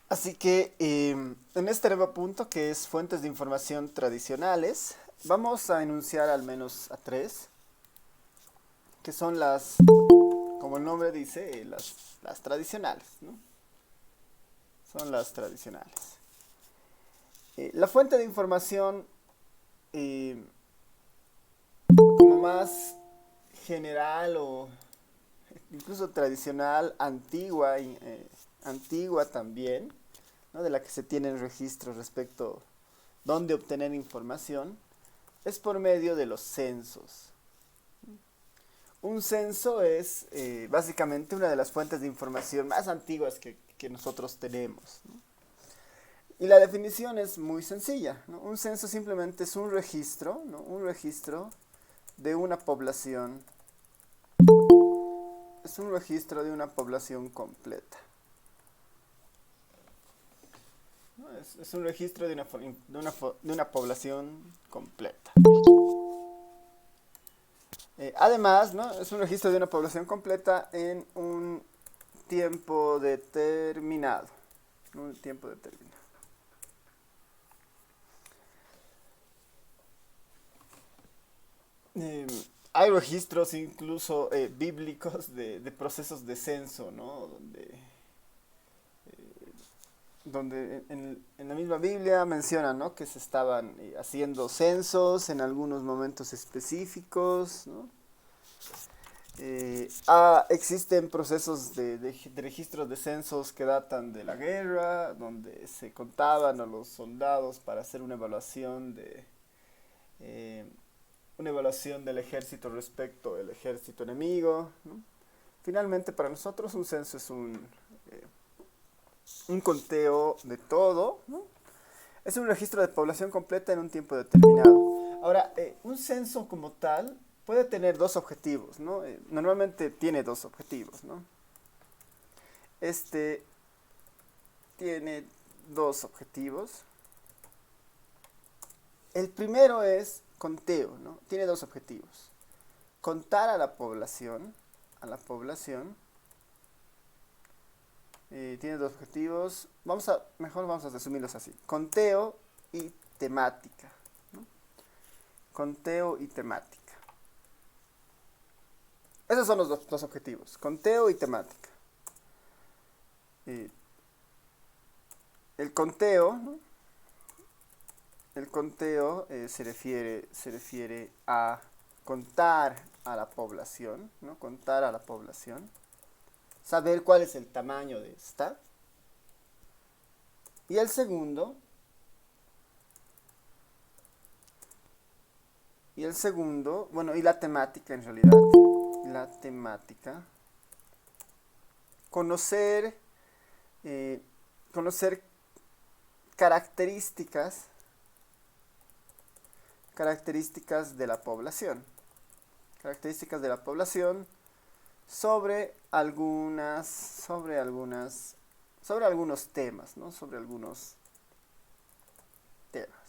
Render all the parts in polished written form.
Así que en este nuevo punto, que es fuentes de información tradicionales, vamos a enunciar al menos a tres, que son como el nombre dice, las tradicionales, ¿no? Son las tradicionales. La fuente de información eh, como más general o incluso tradicional, antigua, antigua también, ¿no? De la que se tienen registros respecto a dónde obtener información, es por medio de los censos. Un censo es básicamente una de las fuentes de información más antiguas que nosotros tenemos, ¿no? Y la definición es muy sencilla, ¿no? Un censo simplemente es un registro, ¿no? Un registro de una población, es un registro de una población completa, ¿no? Es un registro de una población completa. Además, ¿no? Es un registro de una población completa en un tiempo determinado. Un tiempo determinado. Eh, Hay registros incluso bíblicos de procesos de censo, ¿no? Donde en la misma Biblia mencionan, ¿no? Que se estaban haciendo censos en algunos momentos específicos, ¿no? Existen procesos de registros de censos que datan de la guerra, donde se contaban a los soldados para hacer eh, una evaluación del ejército respecto al ejército enemigo, ¿no? Finalmente, para nosotros un censo es un conteo de todo, ¿no? Es un registro de población completa en un tiempo determinado. Ahora, un censo como tal puede tener dos objetivos, ¿no? Normalmente tiene dos objetivos, ¿no? Este tiene dos objetivos. El primero es conteo, ¿no? Tiene dos objetivos. Contar a la población, tiene dos objetivos. Mejor vamos a resumirlos así. Conteo y temática, ¿no? Conteo y temática. Esos son los dos objetivos, conteo y temática. Eh, el conteo, ¿no? El conteo se refiere a contar a la población, ¿no? Contar a la población, saber cuál es el tamaño de esta. Y el segundo, bueno, y la temática en realidad, la temática, conocer, eh, conocer características, características de la población, características de la población sobre algunos temas, ¿no? Sobre algunos temas.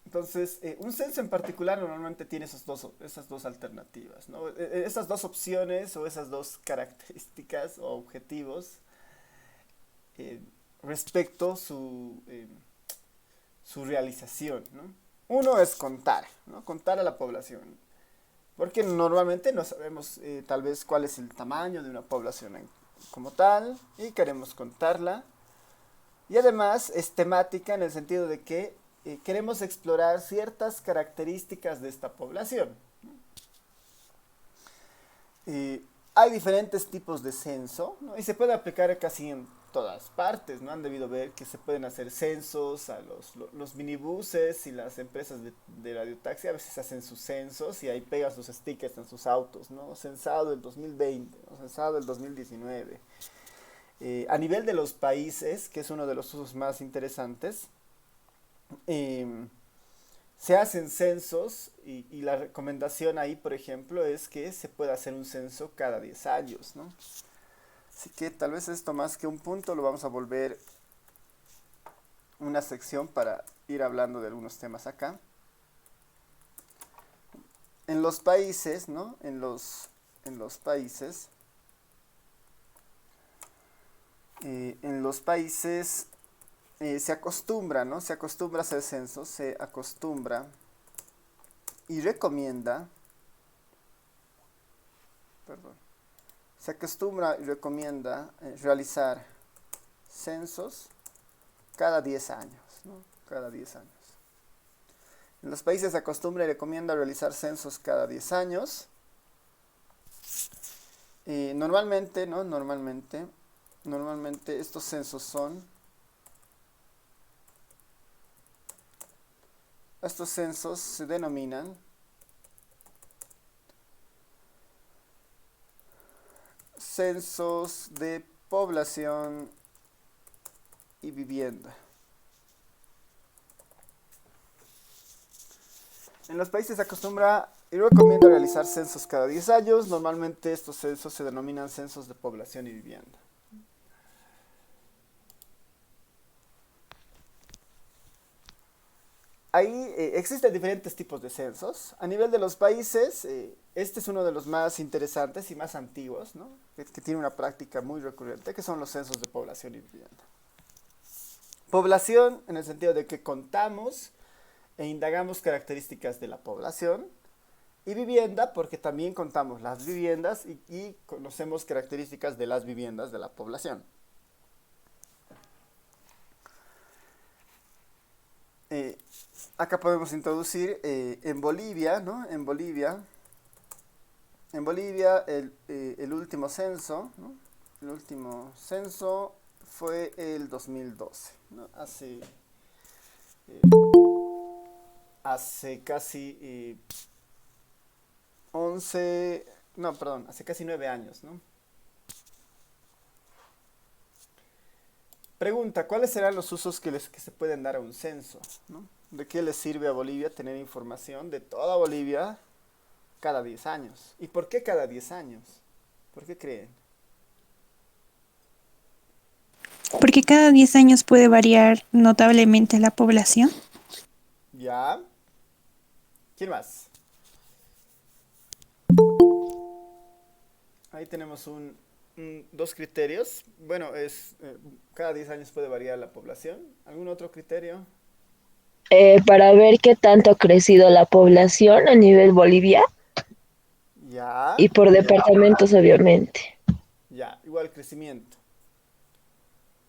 Entonces, un censo en particular normalmente tiene esas dos alternativas, ¿no? Esas dos opciones o esas dos características o objetivos eh, respecto su realización, ¿no? Uno es contar, ¿no? Contar a la población, porque normalmente no sabemos tal vez cuál es el tamaño de una población como tal y queremos contarla. Y además es temática en el sentido de que queremos explorar ciertas características de esta población. Eh, Hay diferentes tipos de censo, ¿no? Y se puede aplicar casi en todas partes, ¿no? Han debido ver que se pueden hacer censos a los minibuses y las empresas de radiotaxi a veces hacen sus censos y ahí pegan sus stickers en sus autos, ¿no? Censado el 2020, ¿no? Censado el 2019. A nivel de los países, que es uno de los usos más interesantes, eh, se hacen censos y la recomendación ahí, por ejemplo, es que se pueda hacer un censo cada 10 años, ¿no? Así que tal vez esto más que un punto lo vamos a volver una sección para ir hablando de algunos temas acá. En los países, ¿no? En los países En los países se acostumbra, ¿no? Se acostumbra a hacer censos, se acostumbra y recomienda, perdón, se acostumbra y recomienda realizar censos cada 10 años, ¿no? Cada 10 años. En los países se acostumbra y recomienda realizar censos cada 10 años. Normalmente, ¿no? Normalmente estos censos se denominan censos de población y vivienda. En los países se acostumbra y recomienda realizar censos cada 10 años. Normalmente estos censos se denominan censos de población y vivienda. Ahí existen diferentes tipos de censos. A nivel de los países, este es uno de los más interesantes y más antiguos, ¿no? Que tiene una práctica muy recurrente, que son los censos de población y vivienda. Población en el sentido de que contamos e indagamos características de la población, y vivienda porque también contamos las viviendas y conocemos características de las viviendas de la población. Acá podemos introducir en Bolivia, ¿no? En Bolivia el último censo, ¿no? El último censo fue el 2012, ¿no? Hace casi 11, no, perdón, hace casi 9 años, ¿no? Pregunta, ¿cuáles serán los usos que se pueden dar a un censo? ¿No? ¿De qué le sirve a Bolivia tener información de toda Bolivia cada 10 años? ¿Y por qué cada 10 años? ¿Por qué creen? Porque cada 10 años puede variar notablemente la población. ¿Ya? ¿Quién más? Ahí tenemos dos criterios. Bueno, cada 10 años puede variar la población. ¿Algún otro criterio? Para ver qué tanto ha crecido la población a nivel Bolivia Ya, y por departamentos, obviamente. ya, igual crecimiento.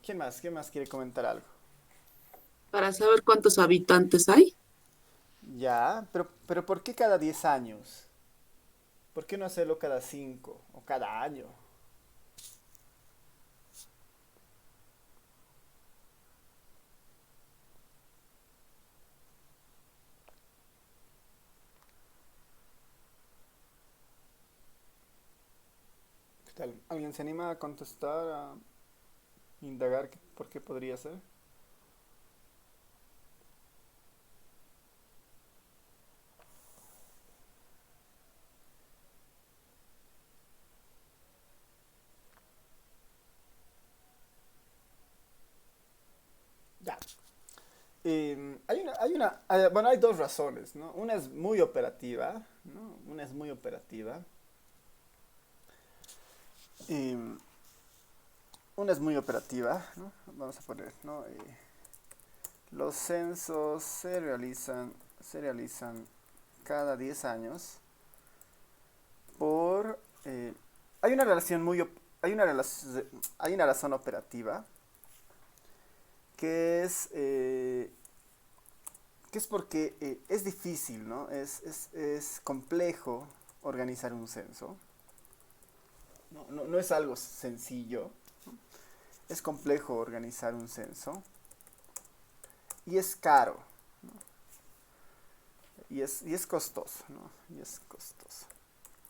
¿Quién más? ¿Quién más quiere comentar algo? Para saber cuántos habitantes hay. Ya, pero ¿por qué cada 10 años? ¿Por qué no hacerlo cada 5 o cada año? ¿Qué tal? ¿Alguien se anima a contestar, a indagar por qué podría ser? Ya. Bueno, hay dos razones, ¿no? Una es muy operativa, ¿no? Una es muy operativa. Em, una es muy operativa, ¿no? Vamos a poner, ¿no? Los censos se realizan cada 10 años por... hay una relación hay una razón operativa que es porque es difícil, ¿no? Es complejo organizar un censo. No es algo sencillo. Es complejo organizar un censo. Y es caro. ¿No? Y es costoso, ¿no? Y es costoso.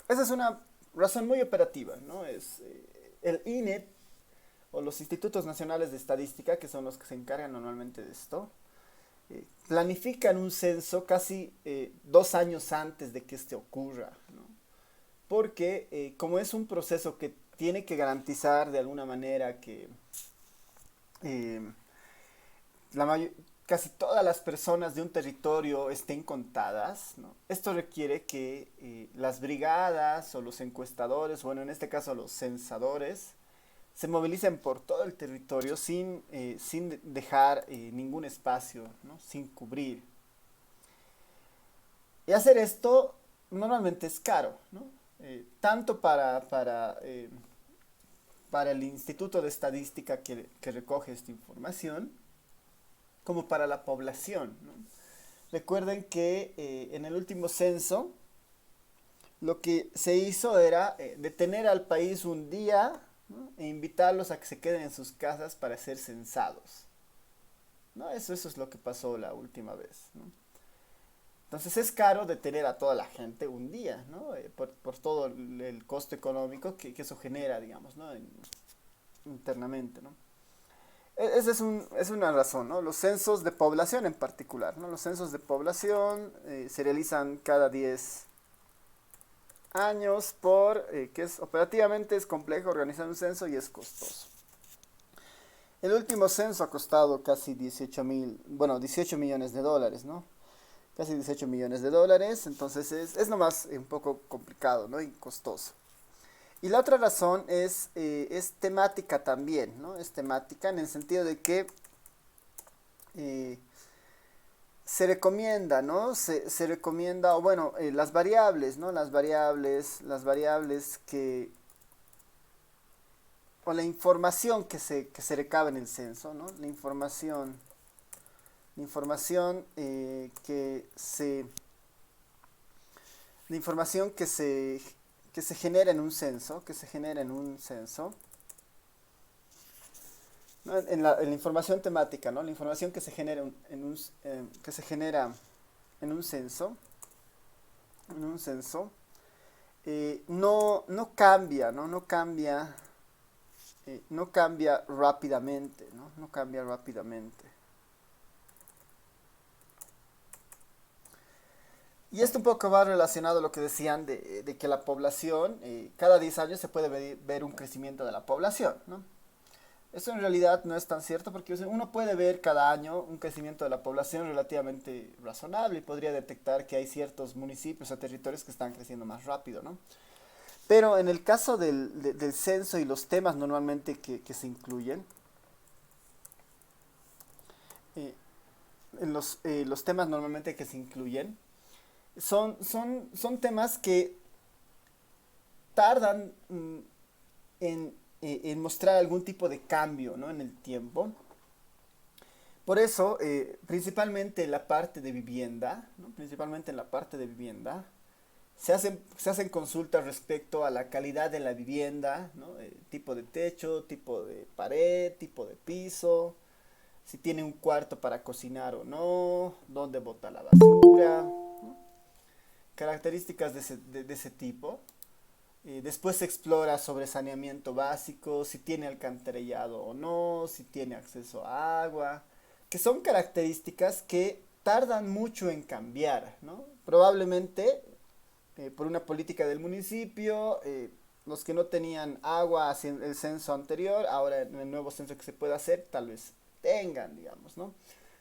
Esa es una razón muy operativa, ¿no? El INE o los Institutos Nacionales de Estadística, que son los que se encargan normalmente de esto, planifican un censo casi 2 años antes de que este ocurra, ¿no? Porque como es un proceso que tiene que garantizar de alguna manera que eh, la casi todas las personas de un territorio estén contadas, ¿no? Esto requiere que las brigadas o los encuestadores, bueno, en este caso los censadores, se movilicen por todo el territorio sin dejar ningún espacio, ¿no? Sin cubrir. Y hacer esto normalmente es caro, ¿no? Tanto para el Instituto de Estadística que recoge esta información, como para la población, ¿no? Recuerden que en el último censo lo que se hizo era detener al país un día, ¿no? E invitarlos a que se queden en sus casas para ser censados, ¿no? Eso es lo que pasó la última vez, ¿no? Entonces es caro detener a toda la gente un día, ¿no? Por todo el costo económico que eso genera, digamos, ¿no? Internamente, ¿no? Esa es una razón, ¿no? Los censos de población en particular, ¿no? Los censos de población se realizan cada 10 años operativamente es complejo organizar un censo y es costoso. El último censo ha costado casi 18 millones de dólares, ¿no? Casi 18 millones de dólares, entonces es nomás un poco complicado, ¿no? Y costoso. Y la otra razón es temática también, ¿no? Es temática en el sentido de que se recomienda, ¿no? Se recomienda, o bueno, las variables, ¿no? Las variables o la información que se recaba en el censo, ¿no? La información que se genera en un censo, ¿no? En la información temática, ¿no? La información que se genera en un censo, no cambia, ¿no? No cambia rápidamente, ¿no? No cambia rápidamente. Y esto un poco va relacionado a lo que decían de que la población, cada 10 años se puede ver un crecimiento de la población, ¿no? Eso en realidad no es tan cierto porque uno puede ver cada año un crecimiento de la población relativamente razonable y podría detectar que hay ciertos municipios o territorios que están creciendo más rápido, ¿no? Pero en el caso del censo y los temas normalmente que se incluyen, los temas normalmente que se incluyen, son temas que tardan en mostrar algún tipo de cambio, ¿no? En el tiempo. Por eso, principalmente en la parte de vivienda, ¿no? Principalmente en la parte de vivienda, se hacen consultas respecto a la calidad de la vivienda, ¿no? Tipo de techo, tipo de pared, tipo de piso, si tiene un cuarto para cocinar o no, dónde bota la basura, ¿no? Características de ese tipo. Después se explora sobre saneamiento básico, si tiene alcantarillado o no, si tiene acceso a agua, que son características que tardan mucho en cambiar, ¿no? Probablemente por una política del municipio, los que no tenían agua haciendo el censo anterior, ahora en el nuevo censo que se puede hacer, tal vez tengan, digamos, ¿no?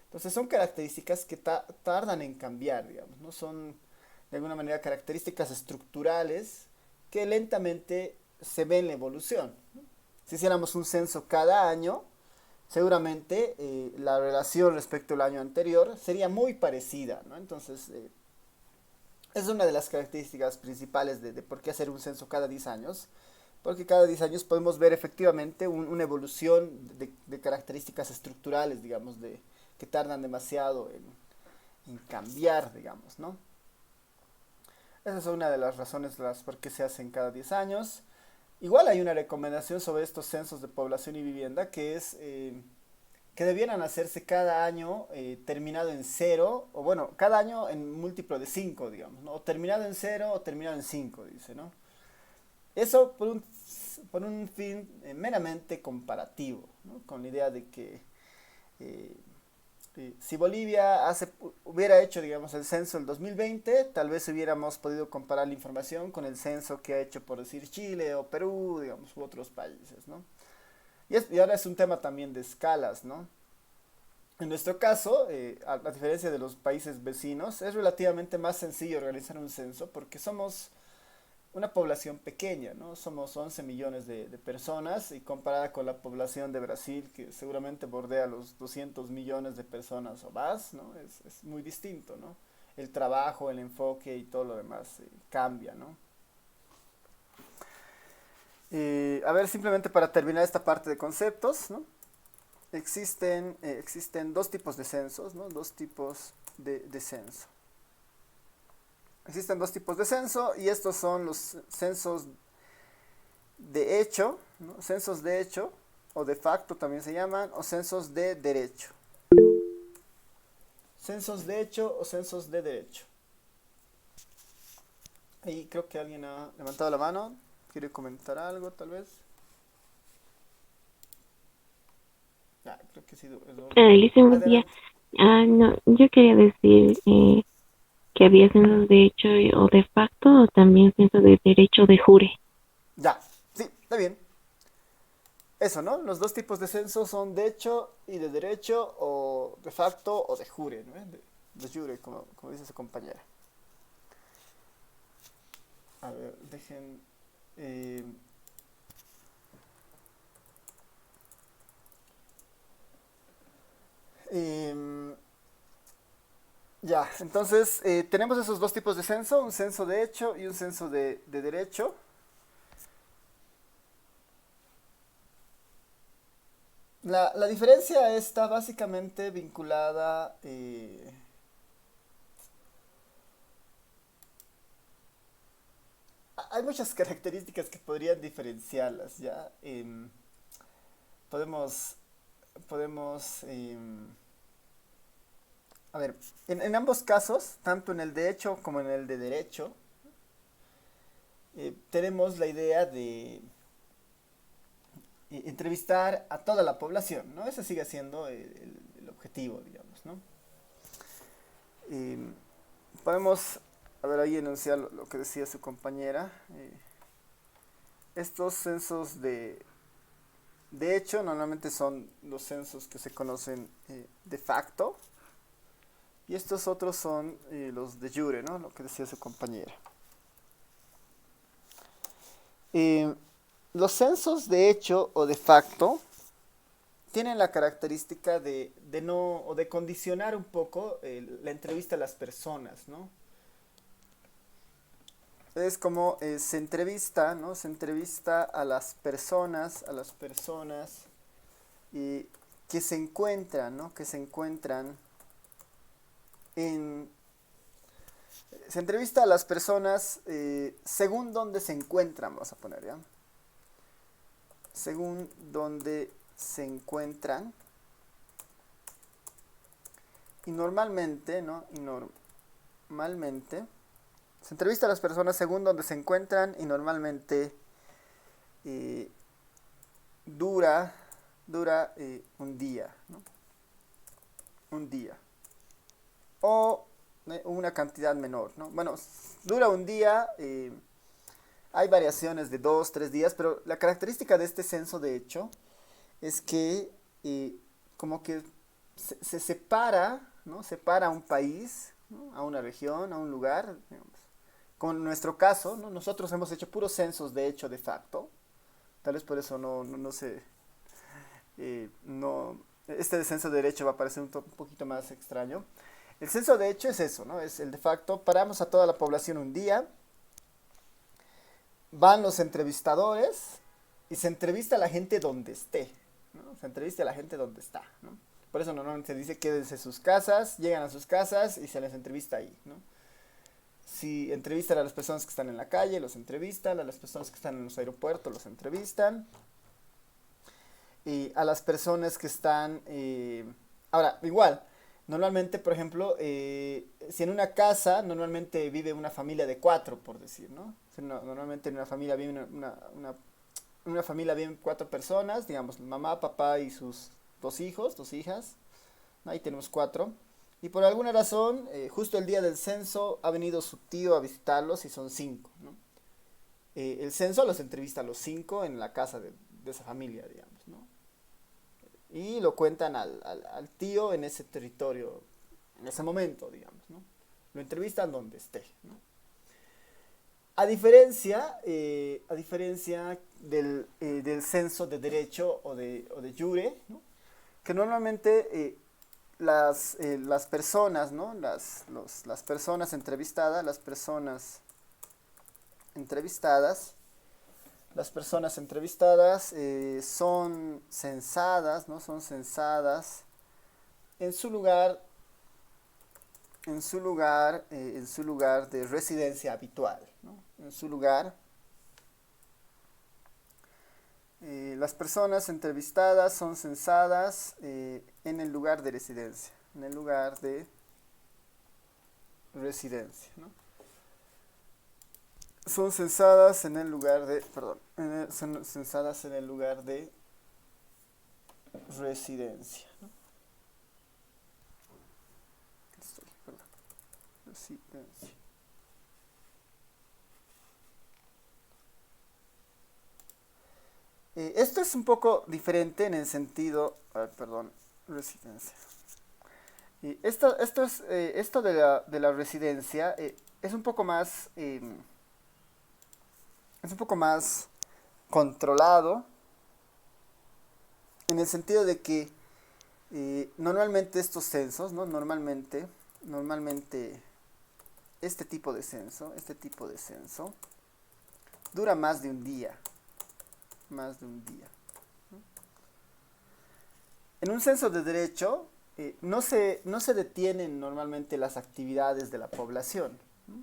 Entonces son características que tardan en cambiar, digamos, ¿no? Son de alguna manera características estructurales que lentamente se ven en la evolución, ¿no? Si hiciéramos un censo cada año, seguramente la relación respecto al año anterior sería muy parecida, ¿no? Entonces, es una de las características principales de por qué hacer un censo cada 10 años, porque cada 10 años podemos ver efectivamente una evolución de características estructurales, digamos, que tardan demasiado en cambiar, digamos, ¿no? Esa es una de las razones por qué se hacen cada 10 años. Igual hay una recomendación sobre estos censos de población y vivienda que es que debieran hacerse cada año terminado en cero, o bueno, cada año en múltiplo de 5, digamos, ¿no? O terminado en cero o terminado en 5, dice, ¿no? Eso por un fin meramente comparativo, ¿no? Con la idea de que eh, si Bolivia hubiera hecho, digamos, el censo el 2020, tal vez hubiéramos podido comparar la información con el censo que ha hecho, por decir, Chile o Perú, digamos, u otros países, ¿no? Y ahora es un tema también de escalas, ¿no? En nuestro caso, a diferencia de los países vecinos, es relativamente más sencillo organizar un censo porque somos una población pequeña, ¿no? Somos 11 millones de personas y comparada con la población de Brasil, que seguramente bordea los 200 millones de personas o más, ¿no? Es muy distinto, ¿no? El trabajo, el enfoque y todo lo demás cambia, ¿no? A ver, simplemente para terminar esta parte de conceptos, ¿no? Existen dos tipos de censos, ¿no? Dos tipos de censo. Existen dos tipos de censo y estos son los censos de hecho, ¿no? Censos de hecho o de facto también se llaman, o censos de derecho. Censos de hecho o censos de derecho. Ahí creo que alguien ha levantado la mano. ¿Quiere comentar algo tal vez? Creo que ha sido Alicia, buen día. No, yo quería decir que había censos de hecho o de facto, o también censos de derecho de jure. Ya, sí, está bien. Eso, ¿no? Los dos tipos de censo son de hecho y de derecho, o de facto o de jure, ¿no? De jure, como dice su compañera. A ver, dejen... ya, entonces tenemos esos dos tipos de censo, un censo de hecho y un censo de derecho. La diferencia está básicamente vinculada hay muchas características que podrían diferenciarlas, ¿ya? Podemos, podemos a ver, en ambos casos, tanto en el de hecho como en el de derecho, tenemos la idea de entrevistar a toda la población, ¿no? Ese sigue siendo el objetivo, digamos, ¿no? Podemos, a ver, ahí enunciar lo que decía su compañera. Estos censos de hecho normalmente son los censos que se conocen de facto, y estos otros son los de jure, ¿no? Lo que decía su compañera. Los censos de hecho o de facto tienen la característica de no, o de condicionar un poco la entrevista a las personas, ¿no? Es como se entrevista, ¿no? Se entrevista a las personas que se encuentran, ¿no? Que se encuentran se entrevista a las personas según donde se encuentran, vamos a poner, ¿ya? Según donde se encuentran. Y normalmente, ¿no? Y normalmente se entrevista a las personas según donde se encuentran y normalmente dura un día, ¿no? Un día. O una cantidad menor, ¿no? Bueno, dura un día, hay variaciones de 2, 3 días, pero la característica de este censo, de hecho, es que como que se separa, ¿no? Separa a un país, ¿no? A una región, a un lugar, digamos. Con nuestro caso, ¿no? Nosotros hemos hecho puros censos de hecho, de facto. Tal vez por eso no sé, no, este censo de derecho va a parecer un poquito más extraño. El censo de hecho es eso, ¿no? Es el de facto. Paramos a toda la población un día, van los entrevistadores y se entrevista a la gente donde esté, ¿no? Se entrevista a la gente donde está, ¿no? Por eso normalmente se dice quédense en sus casas, llegan a sus casas y se les entrevista ahí, ¿no? Si entrevistan a las personas que están en la calle, los entrevistan, a las personas que están en los aeropuertos, los entrevistan, y a las personas que están... ahora, igual, normalmente, por ejemplo, si en una casa normalmente vive una familia de 4, por decir, ¿no? Normalmente en una familia viven una familia viven 4 personas, digamos, mamá, papá y sus 2 hijos, 2 hijas. Ahí tenemos 4. Y por alguna razón, justo el día del censo, ha venido su tío a visitarlos y son 5, ¿no? El censo los entrevista a los 5 en la casa de esa familia, digamos, ¿no? Y lo cuentan al tío en ese territorio, en ese momento, digamos, ¿no? Lo entrevistan donde esté, ¿no? A diferencia del censo de derecho o de jure, ¿no? Que normalmente las personas, ¿no? Las personas entrevistadas, son censadas, ¿no? Son censadas en su lugar, en su lugar de residencia habitual, ¿no? En su lugar, las personas entrevistadas son censadas en el lugar de residencia, ¿no? Son censadas en el lugar de, perdón, son censadas en el lugar de residencia, ¿no? Perdón, residencia. Esto es un poco diferente en el sentido, perdón, residencia. Y esto de la residencia es un poco más, controlado, en el sentido de que normalmente estos censos, ¿no? Normalmente este tipo de censo dura más de un día. En un censo de derecho no se detienen normalmente las actividades de la población, ¿no?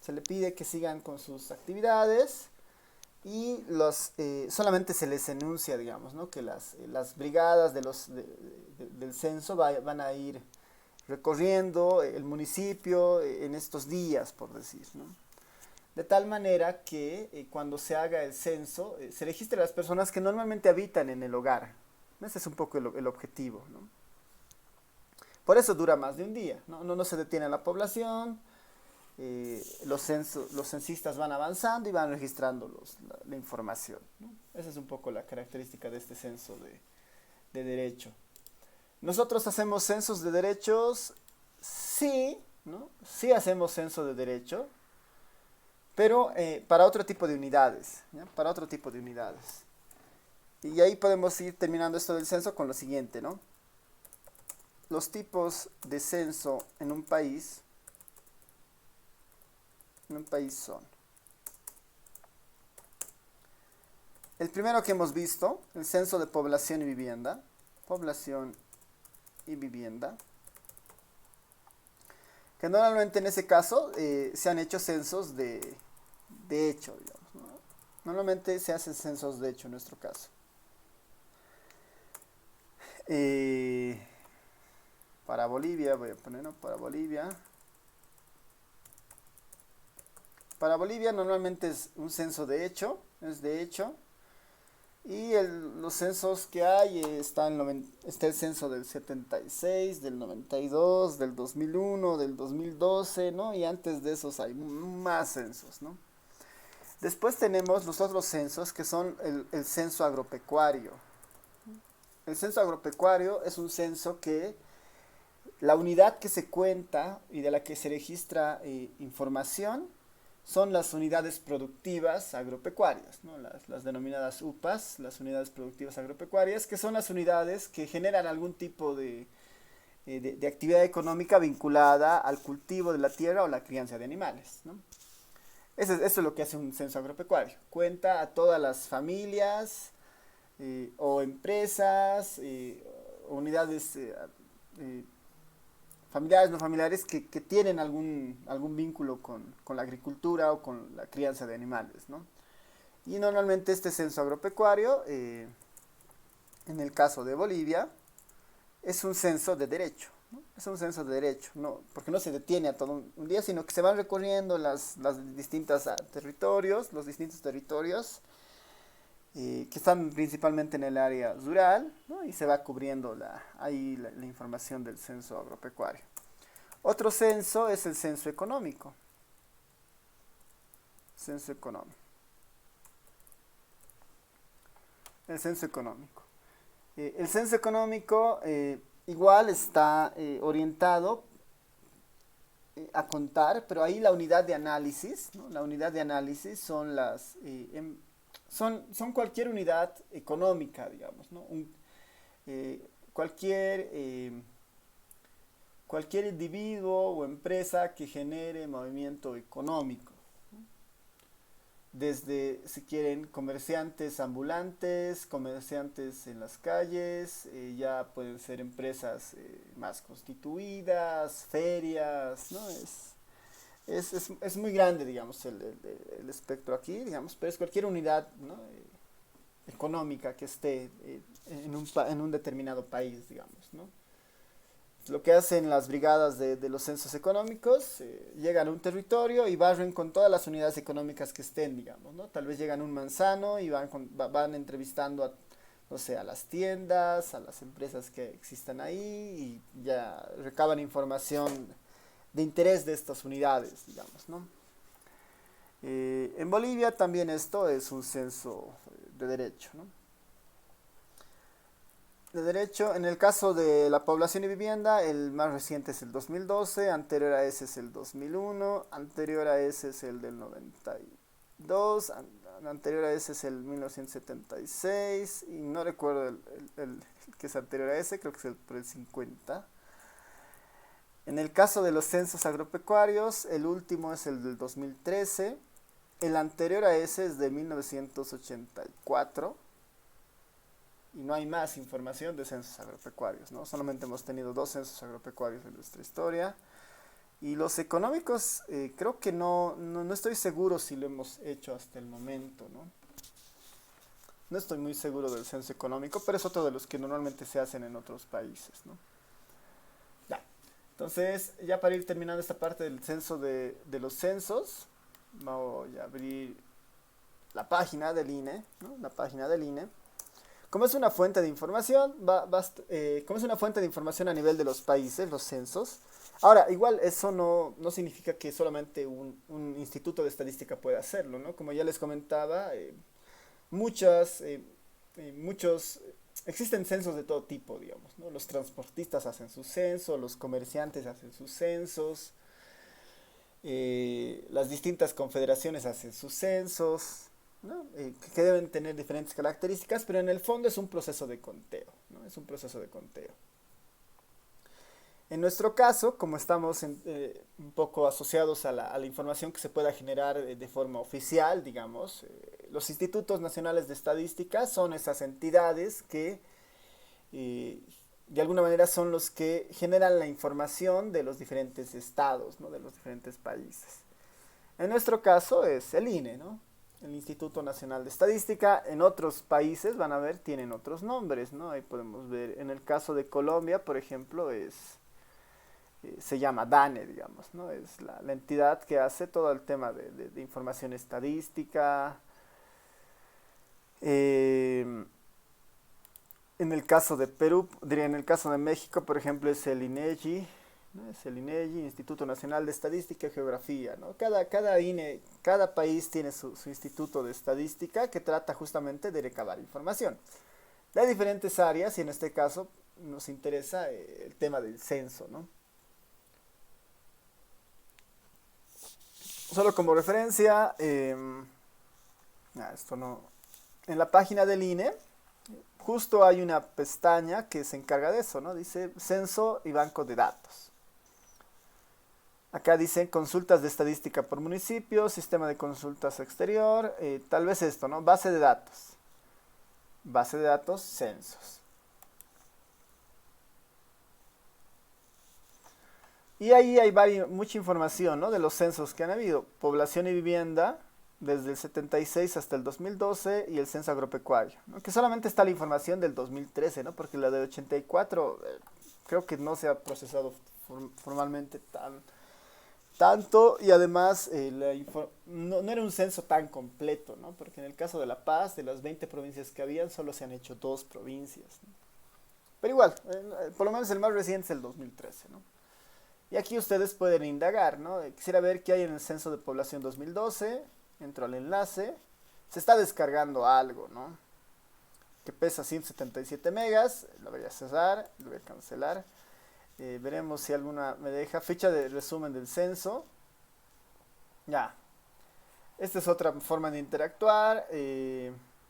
Se le pide que sigan con sus actividades y solamente se les enuncia, digamos, ¿no? Que las brigadas del censo van a ir recorriendo el municipio en estos días, por decir, ¿no? De tal manera que cuando se haga el censo, se registre las personas que normalmente habitan en el hogar. Ese es un poco el objetivo, ¿no? Por eso dura más de un día, ¿no? No se detiene la población, los censistas van avanzando y van registrando la información, ¿no? Esa es un poco la característica de este censo de derecho. Nosotros hacemos censos de derechos, sí, ¿no? Sí hacemos censo de derecho, pero para otro tipo de unidades, ¿ya? Para otro tipo de unidades. Y ahí podemos ir terminando esto del censo con lo siguiente, ¿no? Los tipos de censo en un país son: el primero que hemos visto, el censo de población y vivienda. Que normalmente en ese caso se han hecho censos de hecho, digamos, ¿no? Normalmente se hacen censos de hecho en nuestro caso. Para Bolivia, voy a poner, ¿no? Para Bolivia normalmente es un censo de hecho, y los censos que hay, está el censo del 76, del 92, del 2001, del 2012, ¿no? Y antes de esos hay más censos, ¿no? Después tenemos los otros censos, que son el censo agropecuario. El censo agropecuario es un censo que la unidad que se cuenta y de la que se registra información son las unidades productivas agropecuarias, ¿no? Las denominadas UPAs, las unidades productivas agropecuarias, que son las unidades que generan algún tipo de actividad económica vinculada al cultivo de la tierra o la crianza de animales, ¿no? Eso es lo que hace un censo agropecuario. Cuenta a todas las familias o empresas, unidades familiares, no familiares, que tienen algún vínculo con la agricultura o con la crianza de animales, ¿no? Y normalmente este censo agropecuario, en el caso de Bolivia, es un censo de derecho, ¿no? Es un censo de derecho, no, porque no se detiene a todo un día, sino que se van recorriendo los distintos territorios, que están principalmente en el área rural, ¿no? Y se va cubriendo ahí la información del censo agropecuario. Otro censo es el censo económico. El censo económico igual está orientado a contar, pero ahí la unidad de análisis, ¿no? La unidad de análisis son son cualquier unidad económica, digamos, ¿no? Eh, cualquier, cualquier individuo o empresa que genere movimiento económico. Desde, si quieren, comerciantes ambulantes, comerciantes en las calles, ya pueden ser empresas más constituidas, ferias, ¿no? Es muy grande, digamos, el espectro aquí, digamos, pero es cualquier unidad, ¿no? Económica que esté en un determinado país, digamos, ¿no? Lo que hacen las brigadas de los censos económicos, llegan a un territorio y barren con todas las unidades económicas que estén, digamos, ¿no? Tal vez llegan a un manzano y van entrevistando a, no sé, a las tiendas, a las empresas que existan ahí y ya recaban información de interés de estas unidades, digamos, ¿no? En Bolivia también esto es un censo de derecho, ¿no? De derecho, en el caso de la población y vivienda, el más reciente es el 2012, anterior a ese es el 2001, anterior a ese es el del 92, anterior a ese es el 1976, y no recuerdo el que es anterior a ese, creo que es el por el 50. En el caso de los censos agropecuarios, el último es el del 2013, el anterior a ese es de 1984, y no hay más información de censos agropecuarios, ¿no? Solamente hemos tenido 2 censos agropecuarios en nuestra historia. Y los económicos, creo que no estoy seguro si lo hemos hecho hasta el momento, ¿no? No estoy muy seguro del censo económico, pero es otro de los que normalmente se hacen en otros países, ¿no? Ya. Entonces, ya para ir terminando esta parte del censo de los censos, voy a abrir la página del INE, ¿no? La página del INE. Como es una fuente de información, como es una fuente de información a nivel de los países, los censos. Ahora, igual eso no significa que solamente un instituto de estadística pueda hacerlo, ¿no? Como ya les comentaba, existen censos de todo tipo, digamos, ¿no? Los transportistas hacen su censo, los comerciantes hacen sus censos, las distintas confederaciones hacen sus censos, ¿no? Que deben tener diferentes características, pero en el fondo es un proceso de conteo, ¿no? Es un proceso de conteo. En nuestro caso, como estamos un poco asociados a la información que se pueda generar de forma oficial, digamos, los institutos nacionales de estadística son esas entidades que de alguna manera son los que generan la información de los diferentes estados, ¿no? De los diferentes países. En nuestro caso es el INE, ¿no? El Instituto Nacional de Estadística. En otros países, van a ver, tienen otros nombres, ¿no? Ahí podemos ver, en el caso de Colombia, por ejemplo, se llama DANE, digamos, ¿no? Es la entidad que hace todo el tema de información estadística. En el caso de Perú, diría en el caso de México, por ejemplo, es el INEGI, ¿no? Es el INEGI, Instituto Nacional de Estadística y Geografía, ¿no? Cada país tiene su instituto de estadística que trata justamente de recabar información de diferentes áreas y en este caso nos interesa el tema del censo, ¿no? Solo como referencia, esto no, en la página del INE justo hay una pestaña que se encarga de eso, ¿no? Dice censo y banco de datos. Acá dicen consultas de estadística por municipio, sistema de consultas exterior, tal vez esto, ¿no? Base de datos. Base de datos, censos. Y ahí hay mucha información, ¿no? De los censos que han habido. Población y vivienda, desde el 76 hasta el 2012, y el censo agropecuario, ¿no? Que solamente está la información del 2013, ¿no? Porque la del 84 creo que no se ha procesado formalmente tanto, y además no era un censo tan completo, ¿no? Porque en el caso de La Paz, de las 20 provincias que habían, solo se han hecho 2 provincias, ¿no? Pero igual, por lo menos el más reciente es el 2013, ¿no? Y aquí ustedes pueden indagar, ¿no? Quisiera ver qué hay en el censo de población 2012, entro al enlace, se está descargando algo, ¿no? Que pesa 177 megas, lo voy a cerrar, lo voy a cancelar. Veremos si alguna me deja. Ficha de resumen del censo. Ya. Esta es otra forma de interactuar,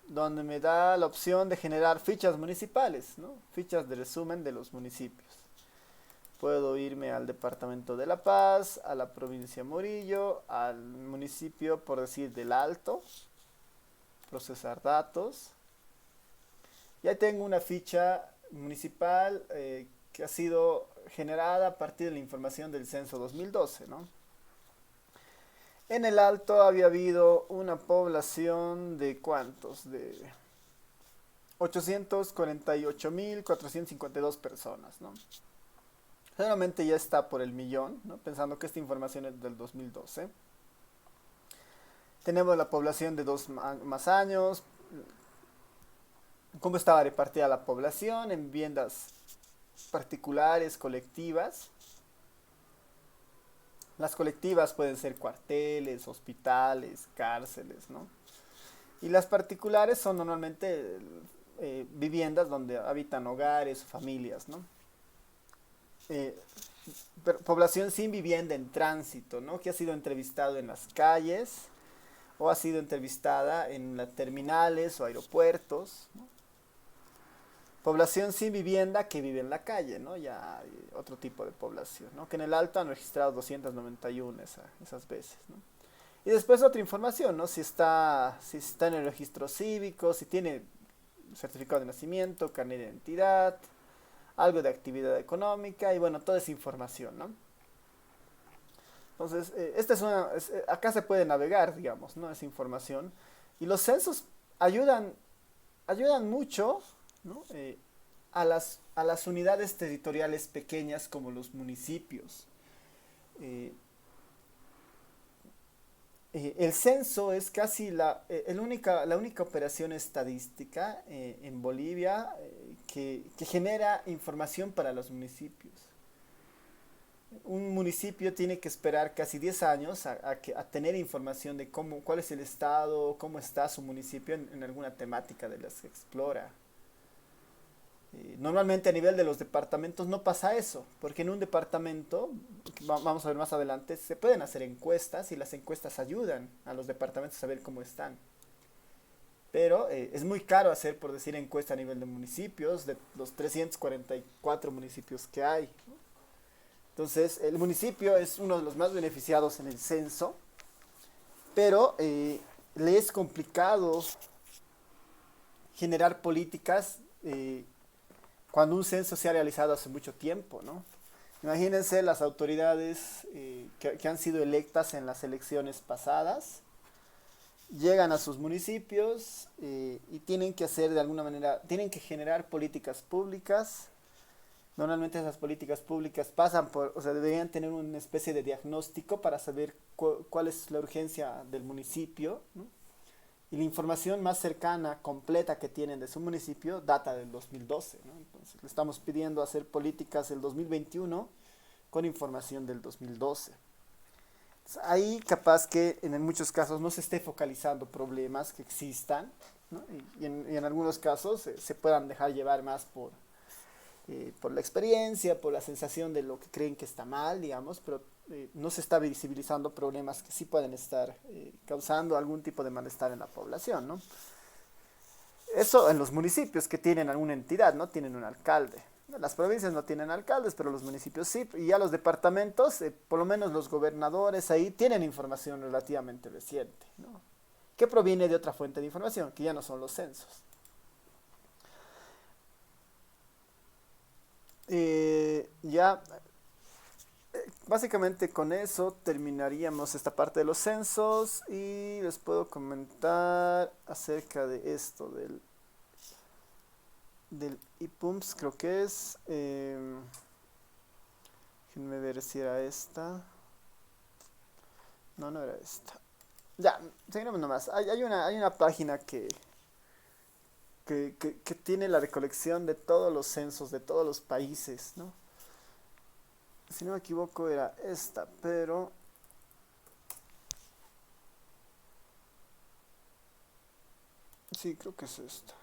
donde me da la opción de generar fichas municipales, ¿no? Fichas de resumen de los municipios. Puedo irme al departamento de La Paz, a la provincia de Murillo, al municipio, por decir, del Alto, procesar datos. Ya tengo una ficha municipal que ha sido generada a partir de la información del censo 2012, ¿no? En el Alto había habido una población de ¿cuántos? De 848.452 personas, ¿no? Generalmente ya está por el millón, ¿no? Pensando que esta información es del 2012. Tenemos la población de más años, cómo estaba repartida la población en viviendas particulares, colectivas. Las colectivas pueden ser cuarteles, hospitales, cárceles, ¿no? Y las particulares son normalmente viviendas donde habitan hogares, familias, ¿no? Población sin vivienda en tránsito, ¿no? Que ha sido entrevistado en las calles o ha sido entrevistada en las terminales o aeropuertos, ¿no? Población sin vivienda que vive en la calle, ¿no? Ya hay otro tipo de población, ¿no? Que en el Alto han registrado 291 esas veces, ¿no? Y después otra información, ¿no? Si está en el registro cívico, si tiene certificado de nacimiento, carnet de identidad, algo de actividad económica y bueno, toda esa información, ¿no? Entonces, acá se puede navegar, digamos, ¿no? Esa información. Y los censos ayudan mucho, ¿no? A las unidades territoriales pequeñas como los municipios. El censo es casi la única operación estadística en Bolivia que genera información para los municipios. Un municipio tiene que esperar casi 10 años a tener información de cuál es el estado, cómo está su municipio en alguna temática de las que explora. Normalmente a nivel de los departamentos no pasa eso, porque en un departamento, vamos a ver más adelante, se pueden hacer encuestas y las encuestas ayudan a los departamentos a saber cómo están. Pero es muy caro hacer, por decir, encuesta a nivel de municipios, de los 344 municipios que hay, ¿no? Entonces, el municipio es uno de los más beneficiados en el censo, pero le es complicado generar políticas cuando un censo se ha realizado hace mucho tiempo, ¿no? Imagínense las autoridades que han sido electas en las elecciones pasadas, llegan a sus municipios y tienen que hacer de alguna manera, tienen que generar políticas públicas. Normalmente esas políticas públicas pasan o sea, deberían tener una especie de diagnóstico para saber cuál es la urgencia del municipio, ¿no? Y la información más cercana, completa que tienen de su municipio data del 2012, ¿no? Entonces le estamos pidiendo hacer políticas del 2021 con información del 2012. Entonces, ahí capaz que en muchos casos no se esté focalizando problemas que existan, ¿no? Y en algunos casos se puedan dejar llevar más por la experiencia, por la sensación de lo que creen que está mal, digamos, pero no se está visibilizando problemas que sí pueden estar causando algún tipo de malestar en la población, ¿no? Eso en los municipios que tienen alguna entidad, ¿no? Tienen un alcalde. Las provincias no tienen alcaldes, pero los municipios sí, y ya los departamentos, por lo menos los gobernadores ahí tienen información relativamente reciente, ¿no? Que proviene de otra fuente de información, que ya no son los censos. Ya básicamente con eso terminaríamos esta parte de los censos y les puedo comentar acerca de esto del IPUMS, creo que es déjenme ver si era esta. No era esta. Ya, seguimos nomás. Hay una página que tiene la recolección de todos los censos de todos los países, ¿no? Si no me equivoco era esta, pero sí, creo que es esta.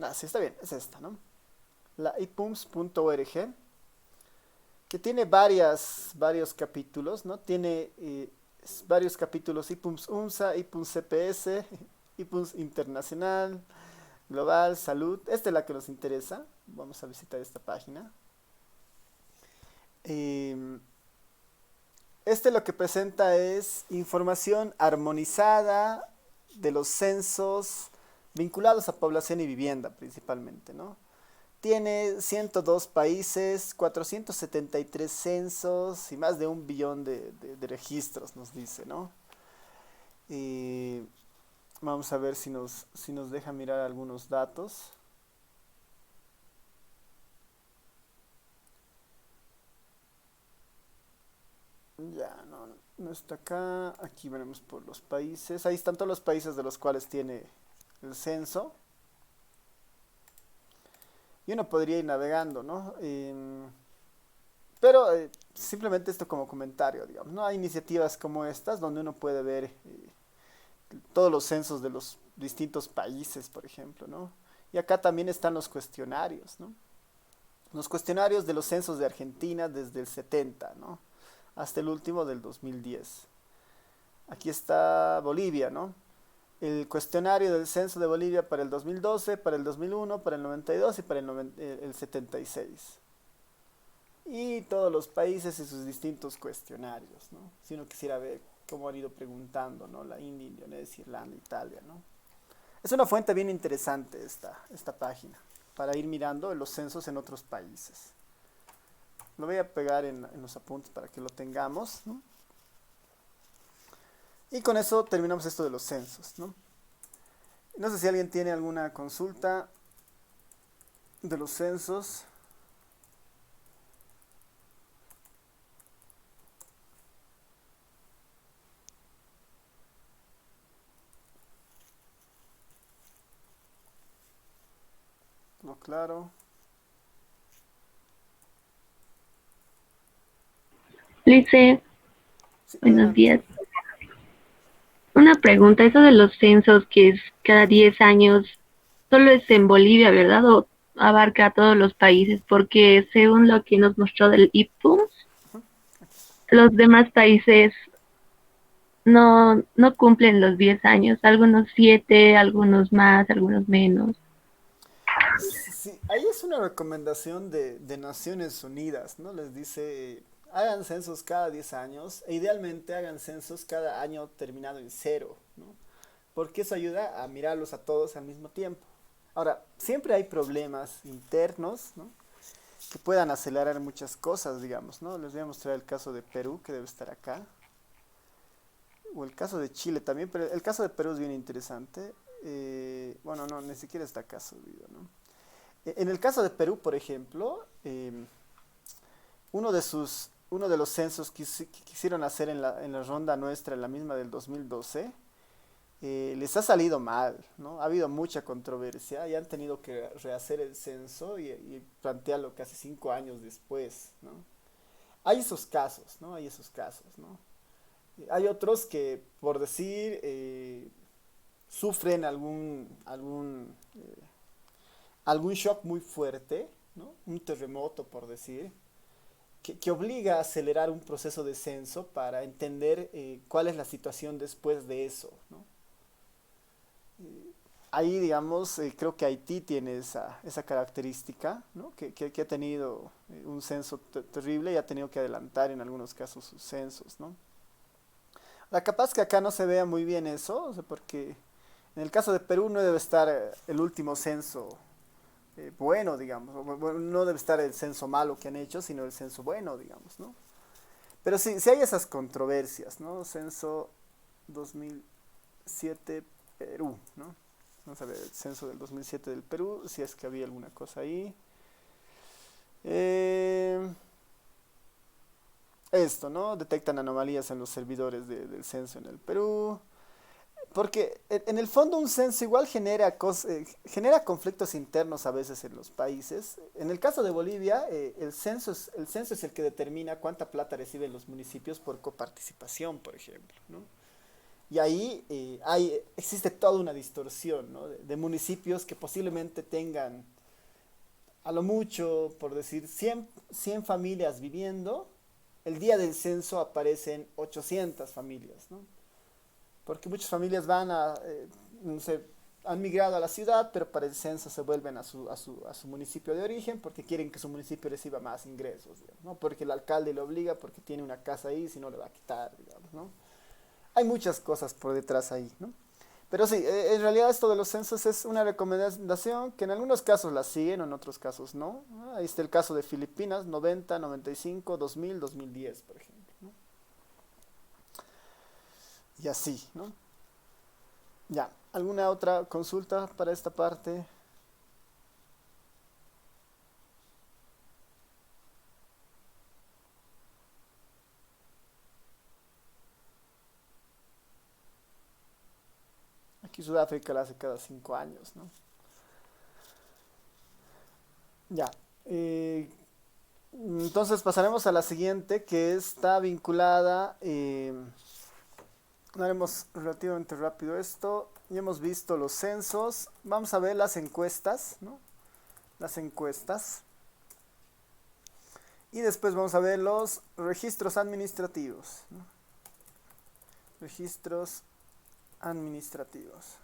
Ah, sí, está bien, es esta, ¿no? La ipums.org, que tiene varios capítulos, ¿no? Tiene varios capítulos: IPUMS UNSA, IPUMS CPS, IPUMS Internacional, Global, Salud. Esta es la que nos interesa. Vamos a visitar esta página. Eh, Este lo que presenta es información armonizada de los censos vinculados a población y vivienda principalmente, ¿no? Tiene 102 países, 473 censos y más de 1 billón de registros, nos dice, ¿no? Y vamos a ver si nos deja mirar algunos datos. Ya, no está acá. Aquí veremos por los países. Ahí están todos los países de los cuales tiene el censo. Y uno podría ir navegando, ¿no? Pero simplemente esto como comentario, digamos, ¿no? Hay iniciativas como estas donde uno puede ver todos los censos de los distintos países, por ejemplo, ¿no? Y acá también están los cuestionarios, ¿no? Los cuestionarios de los censos de Argentina desde el 70, ¿no? Hasta el último del 2010. Aquí está Bolivia, ¿no? El cuestionario del censo de Bolivia para el 2012, para el 2001, para el 92 y para el 76. Y todos los países y sus distintos cuestionarios, ¿no? Si uno quisiera ver cómo han ido preguntando, ¿no? La India, Indonesia, Irlanda, Italia, ¿no? Es una fuente bien interesante esta página para ir mirando los censos en otros países. Lo voy a pegar en los apuntes para que lo tengamos, ¿no? Y con eso terminamos esto de los censos, ¿no? No sé si alguien tiene alguna consulta de los censos. ¿No? Claro. Lice, Sí, buenos adelante. días. Una pregunta, eso de los censos que es cada 10 años, solo es en Bolivia, ¿verdad? ¿O abarca a todos los países? Porque según lo que nos mostró del IPUMS, los demás países no cumplen los 10 años, algunos 7, algunos más, algunos menos. Sí, ahí es una recomendación de Naciones Unidas, ¿no? Les dice, hagan censos cada 10 años e idealmente hagan censos cada año terminado en cero, ¿no? Porque eso ayuda a mirarlos a todos al mismo tiempo. Ahora, siempre hay problemas internos, ¿no? Que puedan acelerar muchas cosas, digamos, ¿no? Les voy a mostrar el caso de Perú, que debe estar acá, o el caso de Chile también, pero el caso de Perú es bien interesante. Bueno, no, ni siquiera está acá subido, ¿no? En el caso de Perú, por ejemplo, uno de los censos que quisieron hacer en la ronda nuestra, en la misma del 2012, les ha salido mal, ¿no? Ha habido mucha controversia y han tenido que rehacer el censo y plantearlo casi 5 años después, ¿no? Hay esos casos, ¿no? Hay esos casos, ¿no? Hay otros que, por decir, sufren algún shock muy fuerte, ¿no? Un terremoto, por decir, que obliga a acelerar un proceso de censo para entender cuál es la situación después de eso, ¿no? Ahí, digamos, creo que Haití tiene esa característica, ¿no? Que ha tenido un censo terrible y ha tenido que adelantar en algunos casos sus censos, ¿no? La capaz que acá no se vea muy bien eso, o sea, porque en el caso de Perú no debe estar el último censo bueno, digamos, bueno, no debe estar el censo malo que han hecho, sino el censo bueno, digamos, ¿no? Pero sí, sí hay esas controversias, ¿no? Censo 2007 Perú, ¿no? Vamos a ver el censo del 2007 del Perú, si es que había alguna cosa ahí. Eh, Esto, ¿no? Detectan anomalías en los servidores del censo en el Perú. Porque en el fondo un censo igual genera conflictos internos a veces en los países. En el caso de Bolivia, el censo es el que determina cuánta plata reciben los municipios por coparticipación, por ejemplo, ¿no? Y ahí existe toda una distorsión, ¿no? De municipios que posiblemente tengan, a lo mucho, por decir, 100 familias viviendo. El día del censo aparecen 800 familias, ¿no? Porque muchas familias no sé, han migrado a la ciudad, pero para el censo se vuelven a su municipio de origen porque quieren que su municipio reciba más ingresos, digamos, ¿no? Porque el alcalde le obliga, porque tiene una casa ahí, si no le va a quitar, digamos, ¿no? Hay muchas cosas por detrás ahí, ¿no? Pero sí, en realidad esto de los censos es una recomendación que en algunos casos la siguen, en otros casos no. Ahí está el caso de Filipinas, 90, 95, 2000, 2010, por ejemplo, ¿no? Y así, ¿no? Ya, ¿alguna otra consulta para esta parte? Aquí Sudáfrica la hace cada 5 años, ¿no? Ya. Entonces pasaremos a la siguiente, que está vinculada. Haremos relativamente rápido esto. Ya hemos visto los censos. Vamos a ver las encuestas, ¿no? Las encuestas. Y después vamos a ver los registros administrativos, ¿no? Registros administrativos.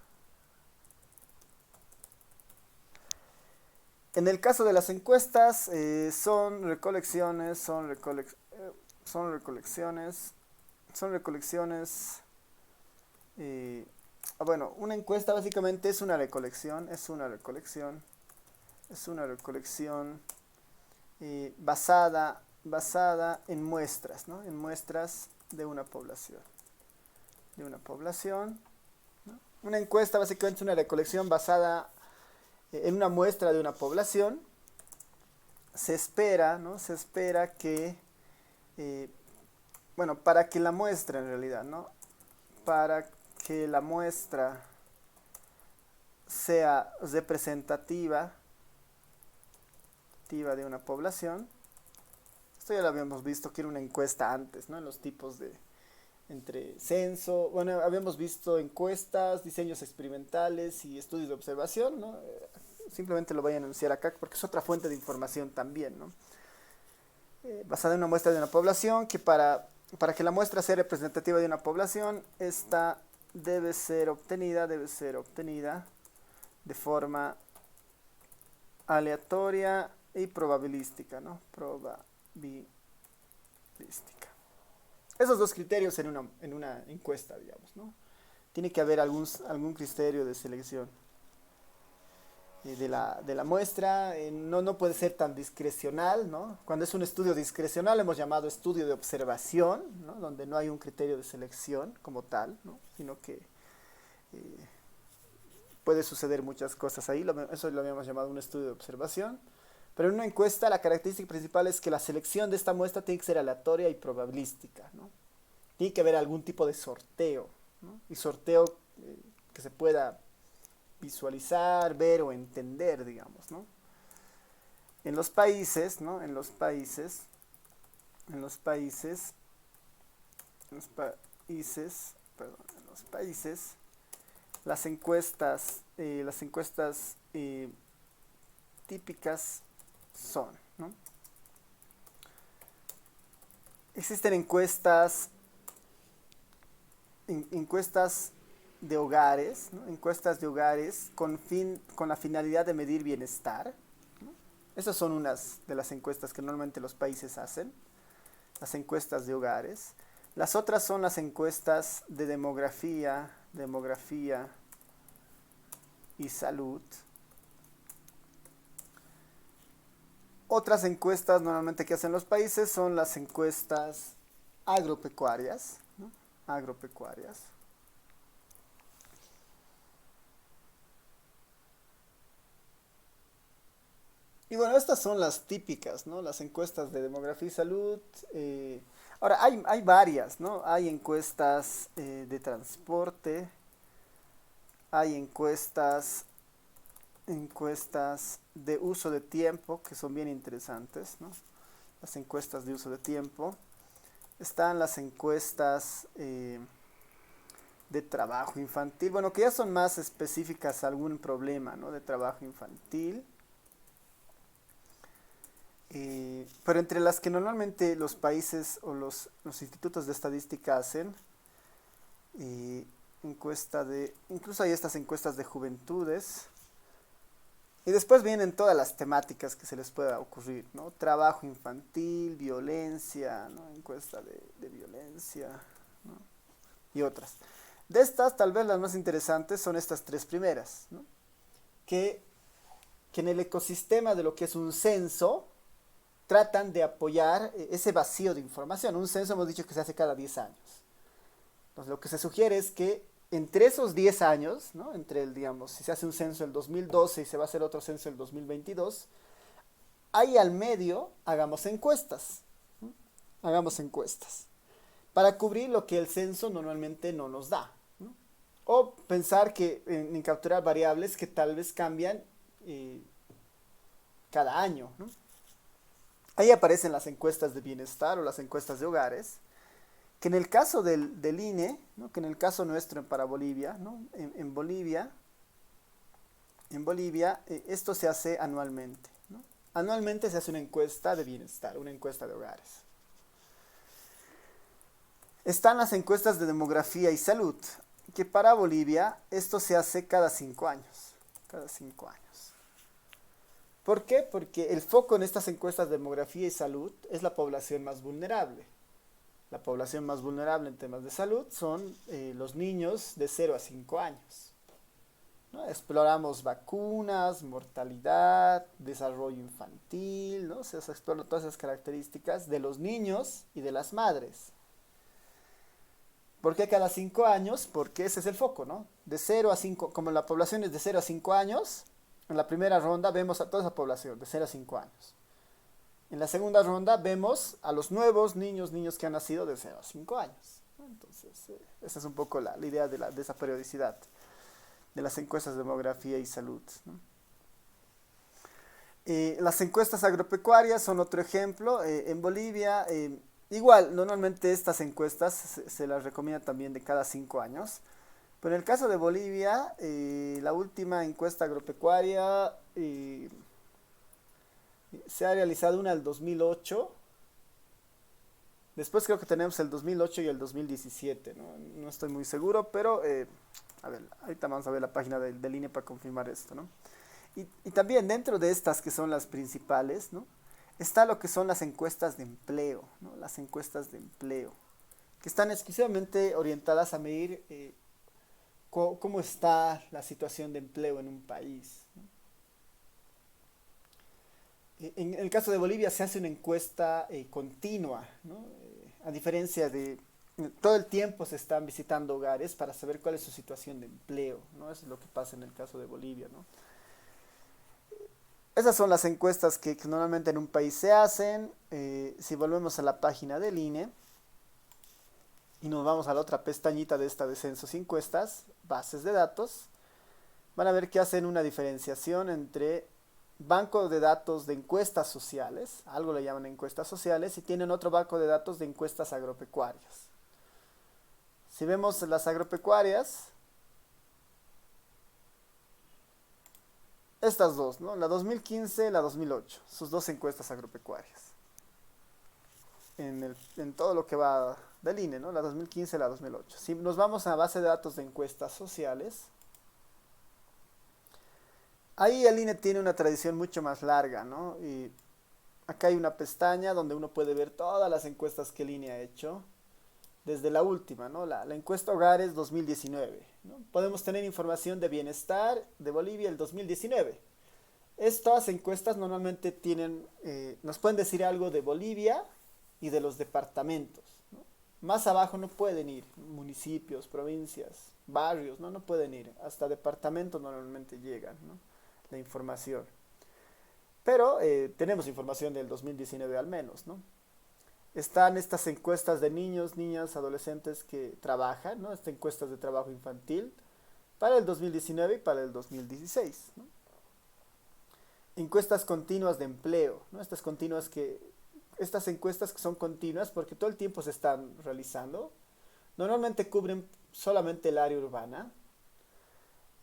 En el caso de las encuestas, son recolecciones, bueno, una encuesta básicamente es una recolección, basada en muestras, ¿no? En muestras de una población, ¿no? Una encuesta básicamente es una recolección basada en una muestra de una población. Se espera, ¿no? Se espera que, bueno, para que la muestra en realidad, ¿no? Para que la muestra sea representativa de una población. Esto ya lo habíamos visto que era una encuesta antes, ¿no? En los tipos de entre censo, bueno, habíamos visto encuestas, diseños experimentales y estudios de observación, ¿no? Simplemente lo voy a anunciar acá porque es otra fuente de información también, ¿no? Basada en una muestra de una población, que para que la muestra sea representativa de una población, esta debe ser obtenida de forma aleatoria y probabilística, ¿no? Probabilística. Esos dos criterios en una encuesta, digamos, ¿no? Tiene que haber algún criterio de selección de la muestra. No puede ser tan discrecional, ¿no? Cuando es un estudio discrecional hemos llamado estudio de observación, ¿no? Donde no hay un criterio de selección como tal, ¿no? Sino que puede suceder muchas cosas ahí. Eso lo habíamos llamado un estudio de observación. Pero en una encuesta la característica principal es que la selección de esta muestra tiene que ser aleatoria y probabilística, ¿no? Tiene que haber algún tipo de sorteo, ¿no? Y sorteo que se pueda visualizar, ver o entender, digamos, ¿no? En los países, ¿no? En los países, las encuestas típicas son, ¿no? Existen encuestas de hogares, ¿no? Encuestas de hogares con la finalidad de medir bienestar, ¿no? Esas son unas de las encuestas que normalmente los países hacen, las encuestas de hogares. Las otras son las encuestas de demografía y salud. Otras encuestas normalmente que hacen los países son las encuestas agropecuarias, ¿no? Agropecuarias. Y bueno, estas son las típicas, ¿no? Las encuestas de demografía y salud. Ahora, hay varias, ¿no? Hay encuestas de transporte, hay encuestas de uso de tiempo, que son bien interesantes, ¿no? Las encuestas de uso de tiempo. Están las encuestas de trabajo infantil, bueno, que ya son más específicas a algún problema, ¿no? De trabajo infantil. Pero entre las que normalmente los países o los institutos de estadística hacen, incluso hay estas encuestas de juventudes, y después vienen todas las temáticas que se les pueda ocurrir, ¿no? Trabajo infantil, violencia, ¿no? Encuesta de violencia, ¿no? Y otras. De estas, tal vez las más interesantes son estas tres primeras, ¿no? Que en el ecosistema de lo que es un censo, tratan de apoyar ese vacío de información. Un censo hemos dicho que se hace cada 10 años. Entonces, lo que se sugiere es que entre esos 10 años, ¿no? Digamos, si se hace un censo el 2012 y se va a hacer otro censo el 2022, ahí al medio hagamos encuestas, ¿no? Hagamos encuestas para cubrir lo que el censo normalmente no nos da, ¿no? O pensar que en capturar variables que tal vez cambian cada año, ¿no? Ahí aparecen las encuestas de bienestar o las encuestas de hogares, que en el caso del INE, ¿no? Que en el caso nuestro para Bolivia, ¿no? En Bolivia, esto se hace anualmente, ¿no? Anualmente se hace una encuesta de bienestar, una encuesta de hogares. Están las encuestas de demografía y salud, que para Bolivia esto se hace cada 5 años. Cada 5 años. ¿Por qué? Porque el foco en estas encuestas de demografía y salud es la población más vulnerable. La población más vulnerable en temas de salud son los niños de 0 a 5 años, ¿no? Exploramos vacunas, mortalidad, desarrollo infantil, ¿no? Se exploran todas esas características de los niños y de las madres. ¿Por qué cada 5 años? Porque ese es el foco, ¿no? De 0 a 5, como la población es de 0 a 5 años, en la primera ronda vemos a toda esa población de 0 a 5 años. En la segunda ronda vemos a los nuevos niños que han nacido de 0 a 5 años. Entonces, esa es un poco la idea de esa periodicidad de las encuestas de demografía y salud, ¿no? Las encuestas agropecuarias son otro ejemplo. En Bolivia, igual, normalmente estas encuestas se las recomienda también de cada 5 años. Pero en el caso de Bolivia, la última encuesta agropecuaria se ha realizado una el 2008. Después creo que tenemos el 2008 y el 2017, ¿no? No estoy muy seguro, pero a ver, ahorita vamos a ver la página del INE para confirmar esto, ¿no? Y también dentro de estas que son las principales, ¿no? Está lo que son las encuestas de empleo, ¿no? Las encuestas de empleo, que están exclusivamente orientadas a medir cómo está la situación de empleo en un país, ¿no? En el caso de Bolivia se hace una encuesta continua, ¿no? A diferencia de todo el tiempo se están visitando hogares para saber cuál es su situación de empleo, ¿no? Eso es lo que pasa en el caso de Bolivia, ¿no? Esas son las encuestas que normalmente en un país se hacen. Si volvemos a la página del INE y nos vamos a la otra pestañita de esta de censos y encuestas, bases de datos, van a ver que hacen una diferenciación entre banco de datos de encuestas sociales, algo le llaman encuestas sociales, y tienen otro banco de datos de encuestas agropecuarias. Si vemos las agropecuarias, estas dos, ¿no? La 2015 y la 2008, sus dos encuestas agropecuarias. En todo lo que va del INE, ¿no? La 2015 y la 2008. Si nos vamos a base de datos de encuestas sociales, ahí el INE tiene una tradición mucho más larga, ¿no? Y acá hay una pestaña donde uno puede ver todas las encuestas que el INE ha hecho, desde la última, ¿no? La encuesta Hogares 2019, ¿no? Podemos tener información de bienestar de Bolivia el 2019. Estas encuestas normalmente nos pueden decir algo de Bolivia y de los departamentos, ¿no? Más abajo no pueden ir municipios, provincias, barrios, ¿no? No pueden ir. Hasta departamentos normalmente llegan, ¿no? La información. Pero tenemos información del 2019 al menos, ¿no? Están estas encuestas de niños, niñas, adolescentes que trabajan, ¿no? Estas encuestas de trabajo infantil para el 2019 y para el 2016, ¿no? Encuestas continuas de empleo, ¿no? Estas encuestas que son continuas porque todo el tiempo se están realizando. Normalmente cubren solamente el área urbana.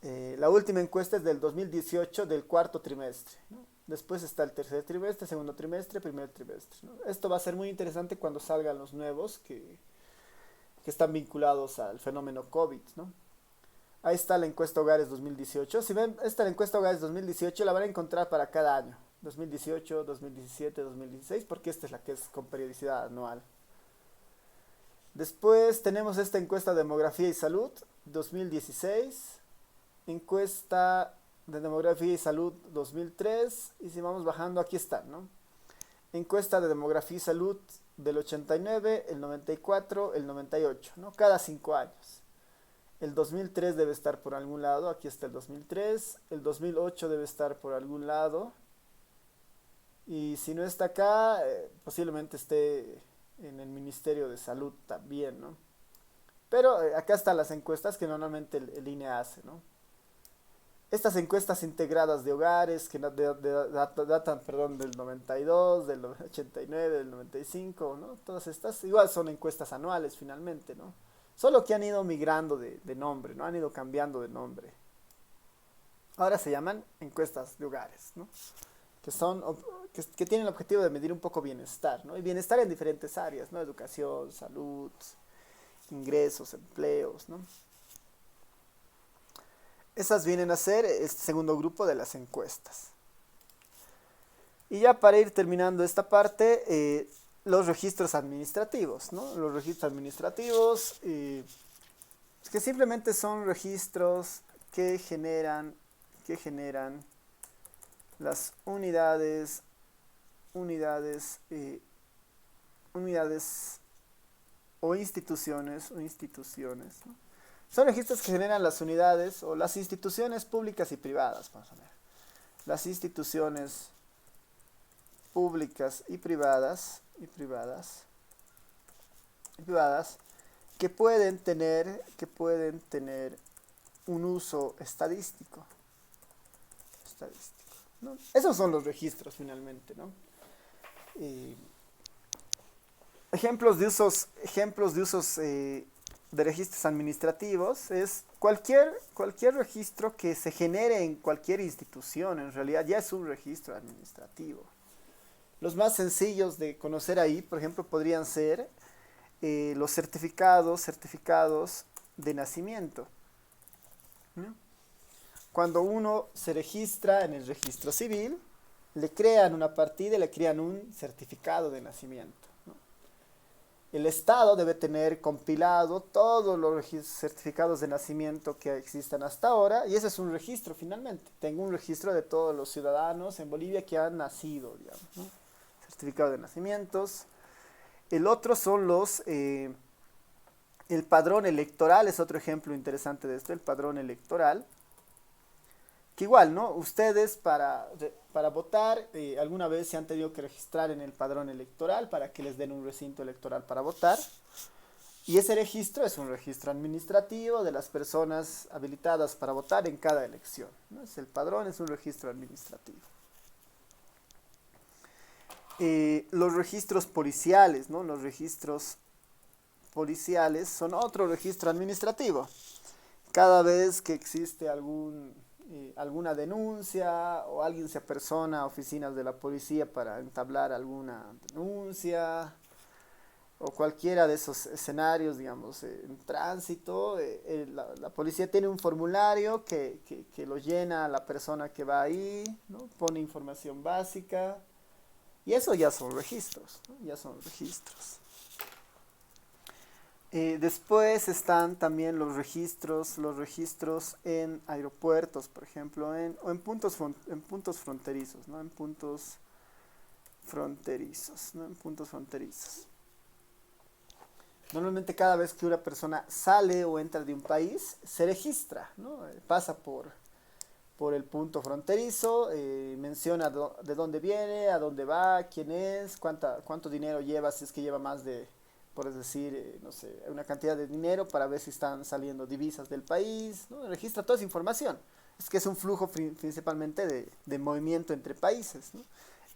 La última encuesta es del 2018, del cuarto trimestre, ¿no? Después está el tercer trimestre, segundo trimestre, primer trimestre, ¿no? Esto va a ser muy interesante cuando salgan los nuevos que están vinculados al fenómeno COVID, ¿no? Ahí está la encuesta Hogares 2018. Si ven, esta la encuesta Hogares 2018 la van a encontrar para cada año. 2018, 2017, 2016, porque esta es la que es con periodicidad anual. Después tenemos esta encuesta Demografía y Salud 2016. Encuesta de Demografía y Salud 2003. Y si vamos bajando, aquí están, ¿no? Encuesta de Demografía y Salud del 89, el 94, el 98, ¿no? Cada 5 años. El 2003 debe estar por algún lado, aquí está el 2003, el 2008 debe estar por algún lado, y si no está acá, posiblemente esté en el Ministerio de Salud también, ¿no? Pero acá están las encuestas que normalmente el INE hace, ¿no? Estas encuestas integradas de hogares que datan, perdón, del 92, del 89, del 95, ¿no? Todas estas igual son encuestas anuales finalmente, ¿no? Solo que han ido migrando de nombre, ¿no? Han ido cambiando de nombre. Ahora se llaman encuestas de hogares, ¿no? Que tienen el objetivo de medir un poco bienestar, ¿no? Y bienestar en diferentes áreas, ¿no? Educación, salud, ingresos, empleos, ¿no? Esas vienen a ser el segundo grupo de las encuestas. Y ya para ir terminando esta parte, los registros administrativos, ¿no? Los registros administrativos, que simplemente son registros que generan las unidades o instituciones, ¿no? Son registros que generan las unidades o las instituciones públicas y privadas, vamos a ver. Las instituciones públicas y privadas que pueden tener un uso estadístico, ¿no? Esos son los registros finalmente, ¿no? Ejemplos de usos de registros administrativos es cualquier registro que se genere en cualquier institución, en realidad ya es un registro administrativo. Los más sencillos de conocer ahí, por ejemplo, podrían ser los certificados de nacimiento, ¿no? Cuando uno se registra en el registro civil, le crean una partida y le crean un certificado de nacimiento, ¿no? El Estado debe tener compilado todos los certificados de nacimiento que existan hasta ahora, y ese es un registro finalmente. Tengo un registro de todos los ciudadanos en Bolivia que han nacido, digamos, ¿no? Certificado de nacimientos. El otro son el padrón electoral, es otro ejemplo interesante de esto, el padrón electoral. Que igual, ¿no? Ustedes para votar, alguna vez se han tenido que registrar en el padrón electoral para que les den un recinto electoral para votar. Y ese registro es un registro administrativo de las personas habilitadas para votar en cada elección, ¿no? El padrón es un registro administrativo. Los registros policiales, ¿no? Los registros policiales son otro registro administrativo. Cada vez que existe alguna denuncia o alguien se apersona a oficinas de la policía para entablar alguna denuncia o cualquiera de esos escenarios, digamos, en tránsito, la policía tiene un formulario que lo llena la persona que va ahí, ¿no? Pone información básica y eso ya son registros, ¿no? Ya son registros. Después están también los registros en aeropuertos, por ejemplo, o en puntos fronterizos, ¿no? En puntos fronterizos. Normalmente cada vez que una persona sale o entra de un país, se registra, ¿no? Pasa por el punto fronterizo, menciona de dónde viene, a dónde va, quién es, cuánto dinero lleva, si es que lleva más de, por decir, no sé, una cantidad de dinero para ver si están saliendo divisas del país, ¿no? Registra toda esa información. Es que es un flujo principalmente de movimiento entre países, ¿no?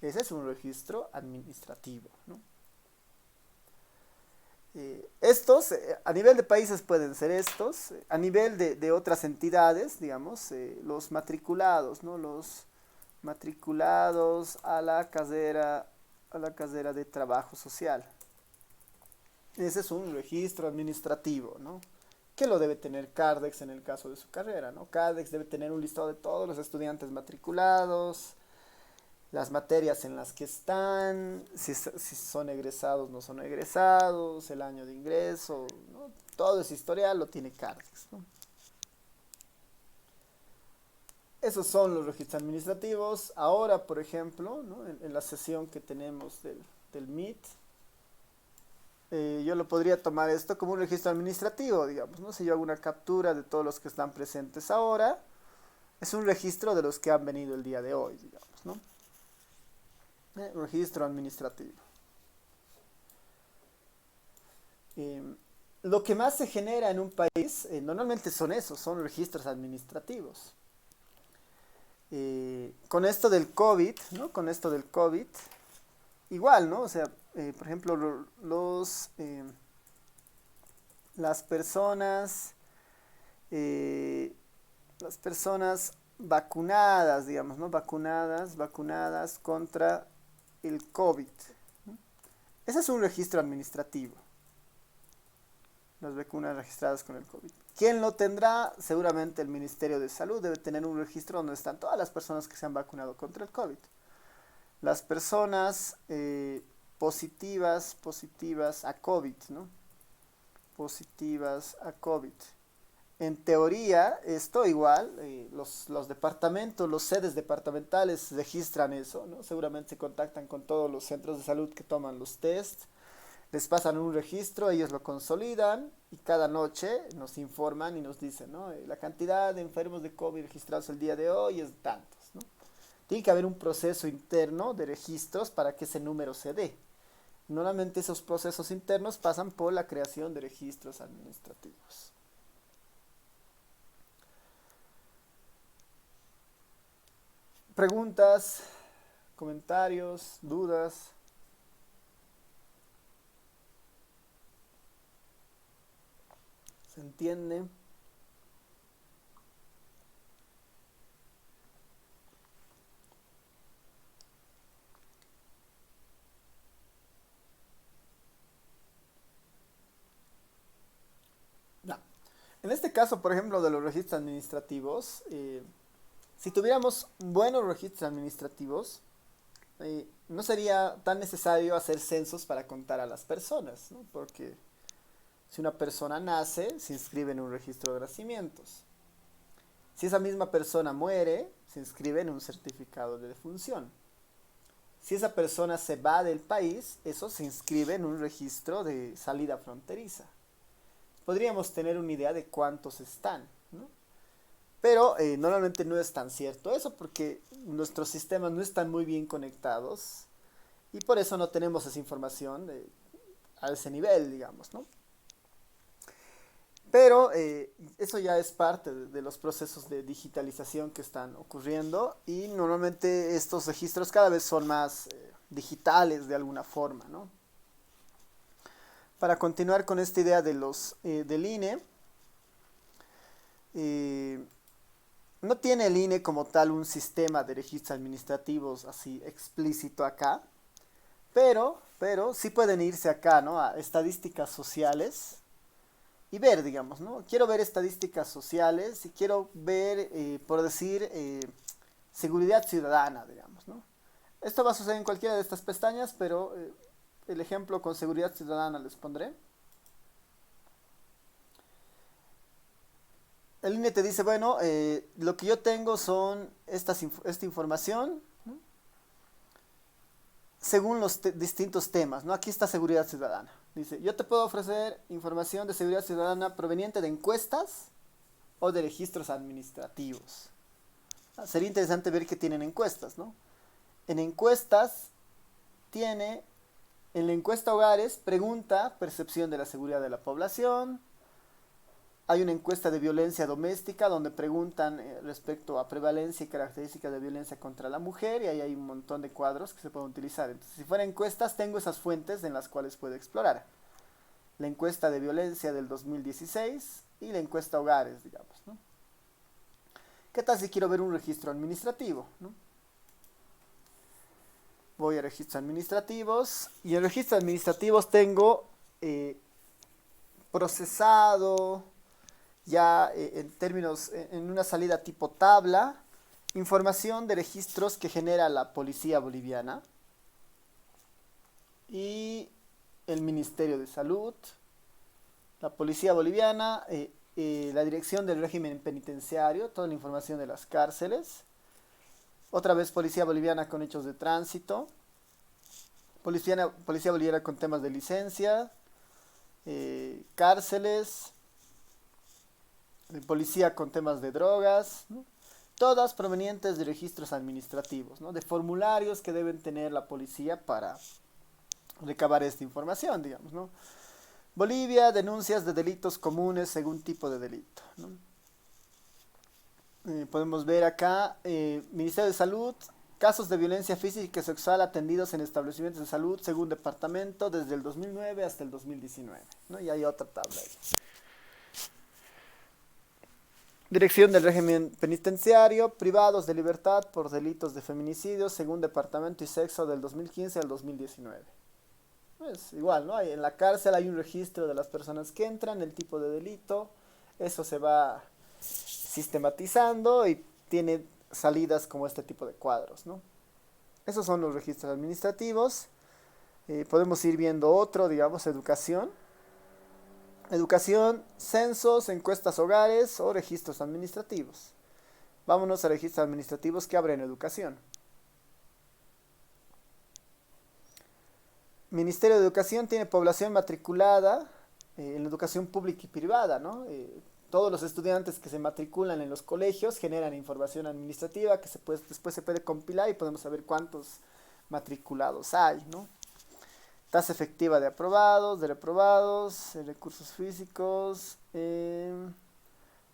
Ese es un registro administrativo, ¿no? Estos, a nivel de países pueden ser estos, a nivel de otras entidades, digamos, los matriculados, ¿no? Los matriculados a la carrera de trabajo social. Ese es un registro administrativo, ¿no? Que lo debe tener Cardex en el caso de su carrera, ¿no? Cardex debe tener un listado de todos los estudiantes matriculados, las materias en las que están, si son egresados, no son egresados, el año de ingreso, ¿no? Todo ese historial lo tiene Cardex, ¿no? Esos son los registros administrativos. Ahora, por ejemplo, ¿no? En la sesión que tenemos del Meet, yo lo podría tomar esto como un registro administrativo, digamos, ¿no? Si yo hago una captura de todos los que están presentes ahora, es un registro de los que han venido el día de hoy, digamos, ¿no? Registro administrativo. Lo que más se genera en un país, normalmente son esos, son registros administrativos. Con esto del COVID, ¿no? Con esto del COVID, igual, ¿no? O sea, por ejemplo, las personas vacunadas, digamos, ¿no? Vacunadas contra el COVID, ¿no? Ese es un registro administrativo. Las vacunas registradas con el COVID. ¿Quién lo tendrá? Seguramente el Ministerio de Salud debe tener un registro donde están todas las personas que se han vacunado contra el COVID. Las personas positivas a COVID, ¿no? Positivas a COVID. En teoría, esto igual, los departamentos, los sedes departamentales registran eso, ¿no? Seguramente se contactan con todos los centros de salud que toman los tests, les pasan un registro, ellos lo consolidan y cada noche nos informan y nos dicen, ¿no? La cantidad de enfermos de COVID registrados el día de hoy es de tantos, ¿no? Tiene que haber un proceso interno de registros para que ese número se dé. Normalmente esos procesos internos pasan por la creación de registros administrativos. Preguntas, comentarios, dudas. ¿Se entiende? No. En este caso, por ejemplo, de los registros administrativos, si tuviéramos buenos registros administrativos, no sería tan necesario hacer censos para contar a las personas, ¿no? Porque si una persona nace, se inscribe en un registro de nacimientos. Si esa misma persona muere, se inscribe en un certificado de defunción. Si esa persona se va del país, eso se inscribe en un registro de salida fronteriza. Podríamos tener una idea de cuántos están, ¿no? Pero normalmente no es tan cierto eso porque nuestros sistemas no están muy bien conectados y por eso no tenemos esa información a ese nivel, digamos, ¿no? Pero eso ya es parte de los procesos de digitalización que están ocurriendo y normalmente estos registros cada vez son más digitales de alguna forma, ¿no? Para continuar con esta idea de del INE, no tiene el INE como tal un sistema de registros administrativos así explícito acá, pero sí pueden irse acá, ¿no? A estadísticas sociales y ver, digamos, ¿no? Quiero ver estadísticas sociales y quiero ver, por decir, seguridad ciudadana, digamos, ¿no? Esto va a suceder en cualquiera de estas pestañas, pero el ejemplo con seguridad ciudadana les pondré. El INE te dice, bueno, lo que yo tengo son esta información, ¿no? Según los distintos temas, ¿no? Aquí está seguridad ciudadana. Dice, yo te puedo ofrecer información de seguridad ciudadana proveniente de encuestas o de registros administrativos. Sería interesante ver qué tienen encuestas, ¿no? En encuestas en la encuesta hogares, pregunta percepción de la seguridad de la población. Hay una encuesta de violencia doméstica donde preguntan respecto a prevalencia y características de violencia contra la mujer y ahí hay un montón de cuadros que se pueden utilizar. Entonces, si fuera encuestas, tengo esas fuentes en las cuales puedo explorar. la encuesta de violencia del 2016 y la encuesta hogares, digamos, ¿no? ¿Qué tal si quiero ver un registro administrativo, ¿no? Voy a registros administrativos y en registros administrativos tengo procesado ya en términos, en una salida tipo tabla, información de registros que genera la Policía Boliviana y el Ministerio de Salud, la Policía Boliviana, la Dirección del Régimen Penitenciario, toda la información de las cárceles, otra vez Policía Boliviana con hechos de tránsito, Policía Boliviana con temas de licencia, cárceles, policía con temas de drogas, ¿no? Todas provenientes de registros administrativos, ¿no? De formularios que deben tener la policía para recabar esta información, digamos, ¿no? Bolivia, denuncias de delitos comunes según tipo de delito, ¿no? Podemos ver acá, Ministerio de Salud, casos de violencia física y sexual atendidos en establecimientos de salud según departamento desde el 2009 hasta el 2019, ¿no? Y hay otra tabla ahí. Dirección del régimen penitenciario, privados de libertad por delitos de feminicidio según departamento y sexo del 2015 al 2019. Pues igual, ¿no? En la cárcel hay un registro de las personas que entran, el tipo de delito, eso se va sistematizando y tiene salidas como este tipo de cuadros, ¿no? Esos son los registros administrativos. Podemos ir viendo otro, digamos, educación. Educación, censos, encuestas hogares o registros administrativos. Vámonos a registros administrativos que abren educación. Ministerio de Educación tiene población matriculada en la educación pública y privada, ¿no? Todos los estudiantes que se matriculan en los colegios generan información administrativa que después se puede compilar y podemos saber cuántos matriculados hay, ¿no? Tasa efectiva de aprobados, de reprobados, recursos físicos,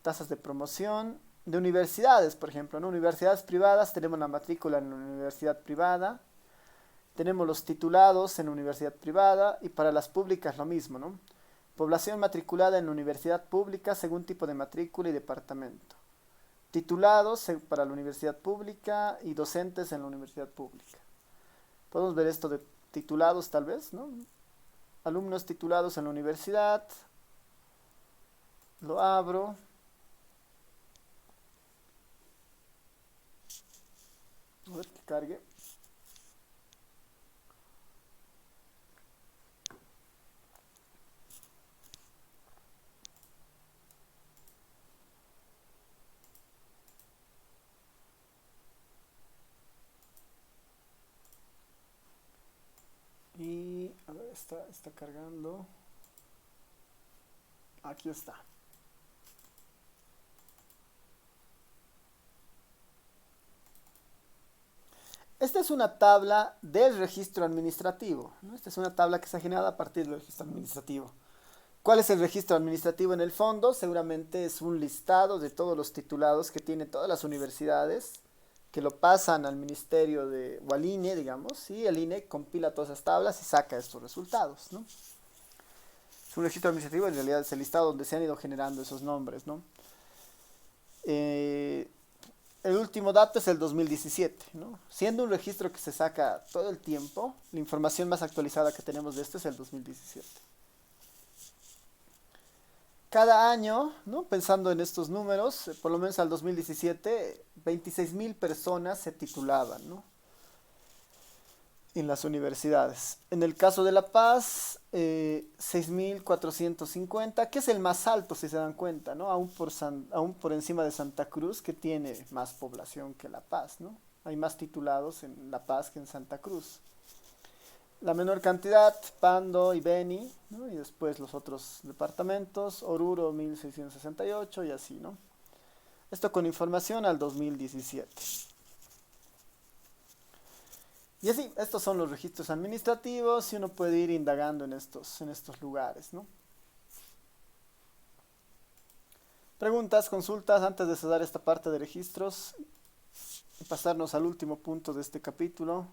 tasas de promoción, de universidades, por ejemplo, ¿no? Universidades privadas, tenemos la matrícula en la universidad privada, tenemos los titulados en la universidad privada y para las públicas lo mismo, ¿no? Población matriculada en la universidad pública según tipo de matrícula y departamento. Titulados para la universidad pública y docentes en la universidad pública. Podemos ver esto de titulados tal vez, ¿no? Alumnos titulados en la universidad. Lo abro. A ver que cargue. Y a ver, está cargando. Aquí está. Esta es una tabla del registro administrativo, ¿no? Esta es una tabla que está generada a partir del registro administrativo. ¿Cuál es el registro administrativo en el fondo? Seguramente es un listado de todos los titulados que tienen todas las universidades, que lo pasan al ministerio o al INE, digamos, y el INE compila todas esas tablas y saca estos resultados, ¿no? Es un registro administrativo, en realidad es el listado donde se han ido generando esos nombres, ¿no? El último dato es el 2017, ¿no? Siendo un registro que se saca todo el tiempo, la información más actualizada que tenemos de esto es el 2017. Cada año, ¿no? Pensando en estos números, por lo menos al 2017, 26.000 personas se titulaban, ¿no? En las universidades. En el caso de La Paz, 6.450, que es el más alto si se dan cuenta, ¿no? Aún por encima de Santa Cruz, que tiene más población que La Paz, ¿no? Hay más titulados en La Paz que en Santa Cruz. La menor cantidad, Pando y Beni, ¿no? Y después los otros departamentos, Oruro 1668 y así, ¿no? Esto con información al 2017. Y así, estos son los registros administrativos y uno puede ir indagando en estos lugares, ¿no? Preguntas, consultas antes de cerrar esta parte de registros y pasarnos al último punto de este capítulo.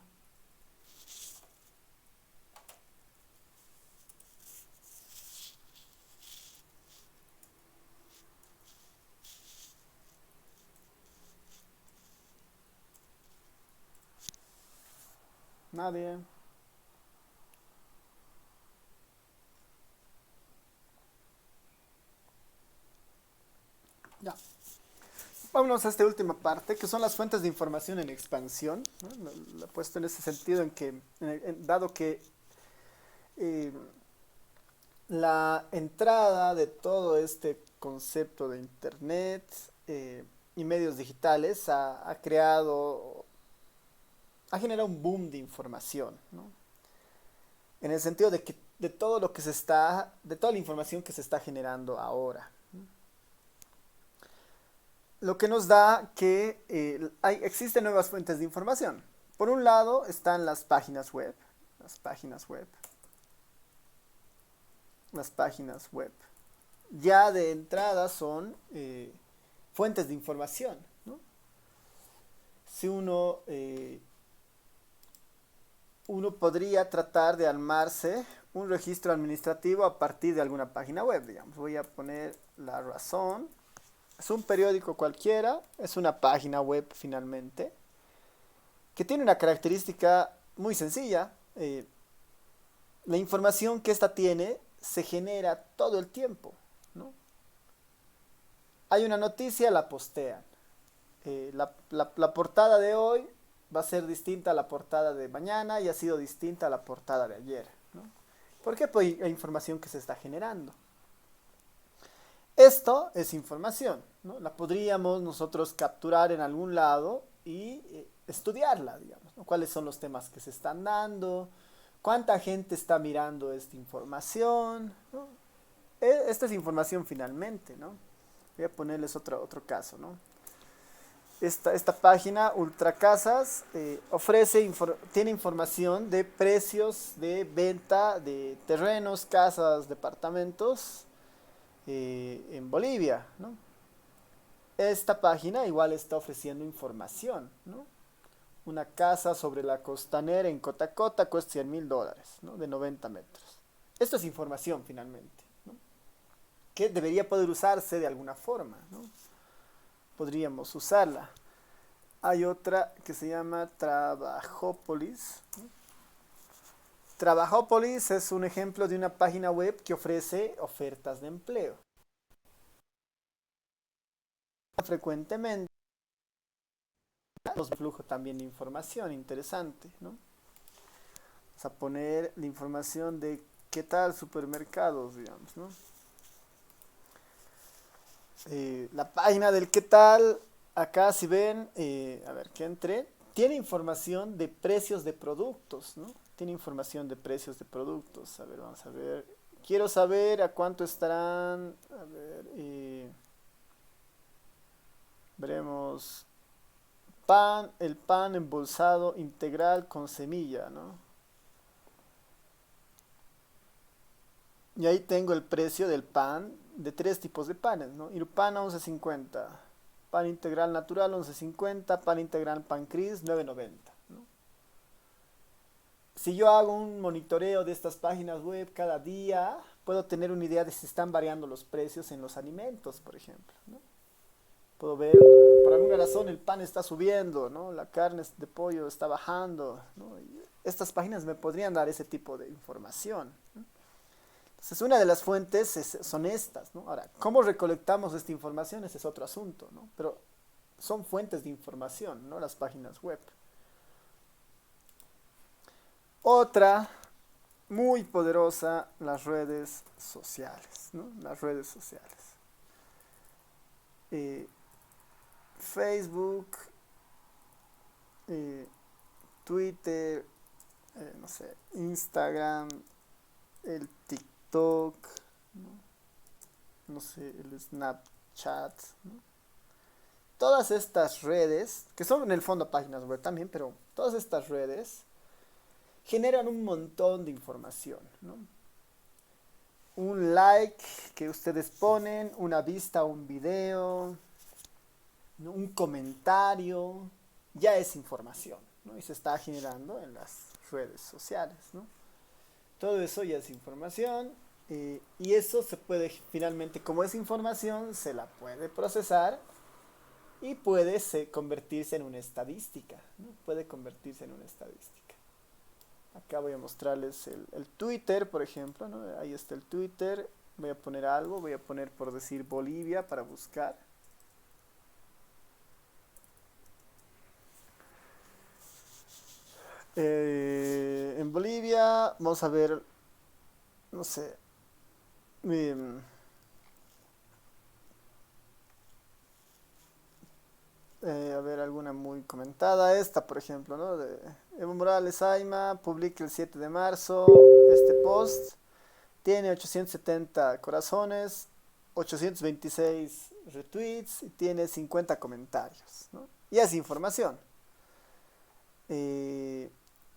Nadie. Ya. Vámonos a esta última parte, que son las fuentes de información en expansión, ¿no? Lo he puesto en ese sentido, en que, dado que eh, la entrada de todo este concepto de Internet y medios digitales ha creado, ha generado un boom de información, ¿no? En el sentido de que de todo lo que se está, de toda la información que se está generando ahora. Lo que nos da que existen nuevas fuentes de información. Por un lado están las páginas web, las páginas web, las páginas web. Ya de entrada son fuentes de información, ¿no? Si uno podría tratar de armarse un registro administrativo a partir de alguna página web, digamos. Voy a poner La Razón. Es un periódico cualquiera, es una página web finalmente, que tiene una característica muy sencilla. La información que ésta tiene se genera todo el tiempo, ¿no? Hay una noticia, la postean. La portada de hoy va a ser distinta a la portada de mañana y ha sido distinta a la portada de ayer, ¿no? ¿Por qué? Pues hay información que se está generando. Esto es información, ¿no? La podríamos nosotros capturar en algún lado y estudiarla, digamos, ¿no? ¿Cuáles son los temas que se están dando? ¿Cuánta gente está mirando esta información? ¿No? Esta es información finalmente, ¿no? Voy a ponerles otro caso, ¿no? Esta página, Ultracasas, tiene información de precios de venta de terrenos, casas, departamentos en Bolivia, ¿no? Esta página igual está ofreciendo información, ¿no? Una casa sobre la costanera en Cotacota cuesta $100,000, ¿no? De 90 metros. Esto es información finalmente, ¿no? Que debería poder usarse de alguna forma, ¿no? Podríamos usarla. Hay otra que se llama Trabajópolis, ¿no? Trabajópolis es un ejemplo de una página web que ofrece ofertas de empleo. Frecuentemente nos flujo también de información interesante, ¿no? Vamos a poner la información de qué tal supermercados, digamos, ¿no? La página del qué tal, acá si ven, a ver que entre, tiene información de precios de productos, ¿no? Tiene información de precios de productos. A ver, vamos a ver. Quiero saber a cuánto estarán, a ver, veremos, el pan embolsado integral con semilla, ¿no? Y ahí tengo el precio del pan, de 3 tipos de panes, ¿no? Irpana 11.50, pan integral natural 11.50, pan integral pan cris 9.90, ¿no? Si yo hago un monitoreo de estas páginas web cada día, puedo tener una idea de si están variando los precios en los alimentos, por ejemplo, ¿no? Puedo ver, por alguna razón el pan está subiendo, ¿no? La carne de pollo está bajando, ¿no? Y estas páginas me podrían dar ese tipo de información, ¿no? Entonces, una de las fuentes son estas, ¿no? Ahora, ¿cómo recolectamos esta información? Ese es otro asunto, ¿no? Pero son fuentes de información, ¿no? Las páginas web. Otra muy poderosa, las redes sociales, ¿no? Las redes sociales. Facebook, Twitter, no sé, Instagram, el TikTok, no sé, el Snapchat, ¿no? Todas estas redes, que son en el fondo páginas web también, pero todas estas redes generan un montón de información, ¿no? Un like que ustedes ponen, una vista a un video, ¿no? Un comentario, ya es información, ¿no? Y se está generando en las redes sociales, ¿no? Todo eso ya es información y eso se puede finalmente, como es información, se la puede procesar y puede convertirse en una estadística, ¿no? Puede convertirse en una estadística. Acá voy a mostrarles el Twitter, por ejemplo, ¿no? Ahí está el Twitter. Voy a poner algo, voy a poner por decir Bolivia para buscar. En Bolivia, vamos a ver, no sé, em, a ver, alguna muy comentada. Esta, por ejemplo, ¿no? De Evo Morales Aima, publica el 7 de marzo este post. Tiene 870 corazones, 826 retweets y tiene 50 comentarios, ¿no? Y es información. Eh,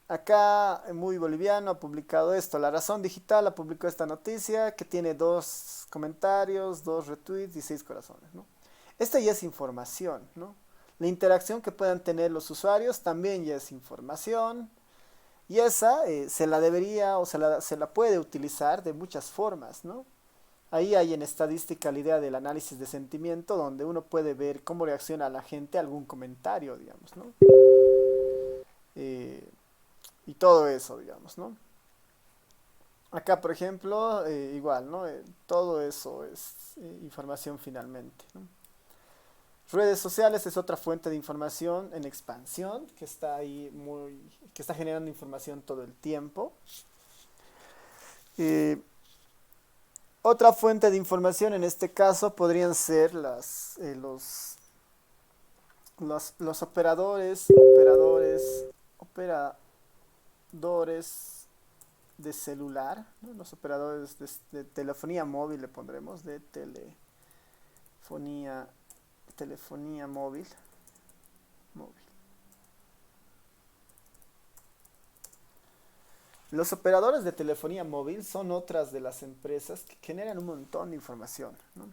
Acá, muy boliviano, ha publicado esto. La Razón Digital ha publicado esta noticia que tiene 2 comentarios, 2 retweets y 6 corazones, ¿no? Esta ya es información, ¿no? La interacción que puedan tener los usuarios también ya es información. Y esa se la debería o se la puede utilizar de muchas formas, ¿no? Ahí hay en estadística la idea del análisis de sentimiento, donde uno puede ver cómo reacciona la gente a algún comentario, digamos, ¿no? Eh, y todo eso, digamos, ¿no? Acá, por ejemplo, igual, ¿no? Todo eso es información finalmente, ¿no? Redes sociales es otra fuente de información en expansión que está ahí que está generando información todo el tiempo. Eh, Otra fuente de información en este caso podrían ser los operadores de celular, ¿no? Los operadores de telefonía móvil le pondremos, de telefonía móvil. Los operadores de telefonía móvil son otras de las empresas que generan un montón de información, ¿no?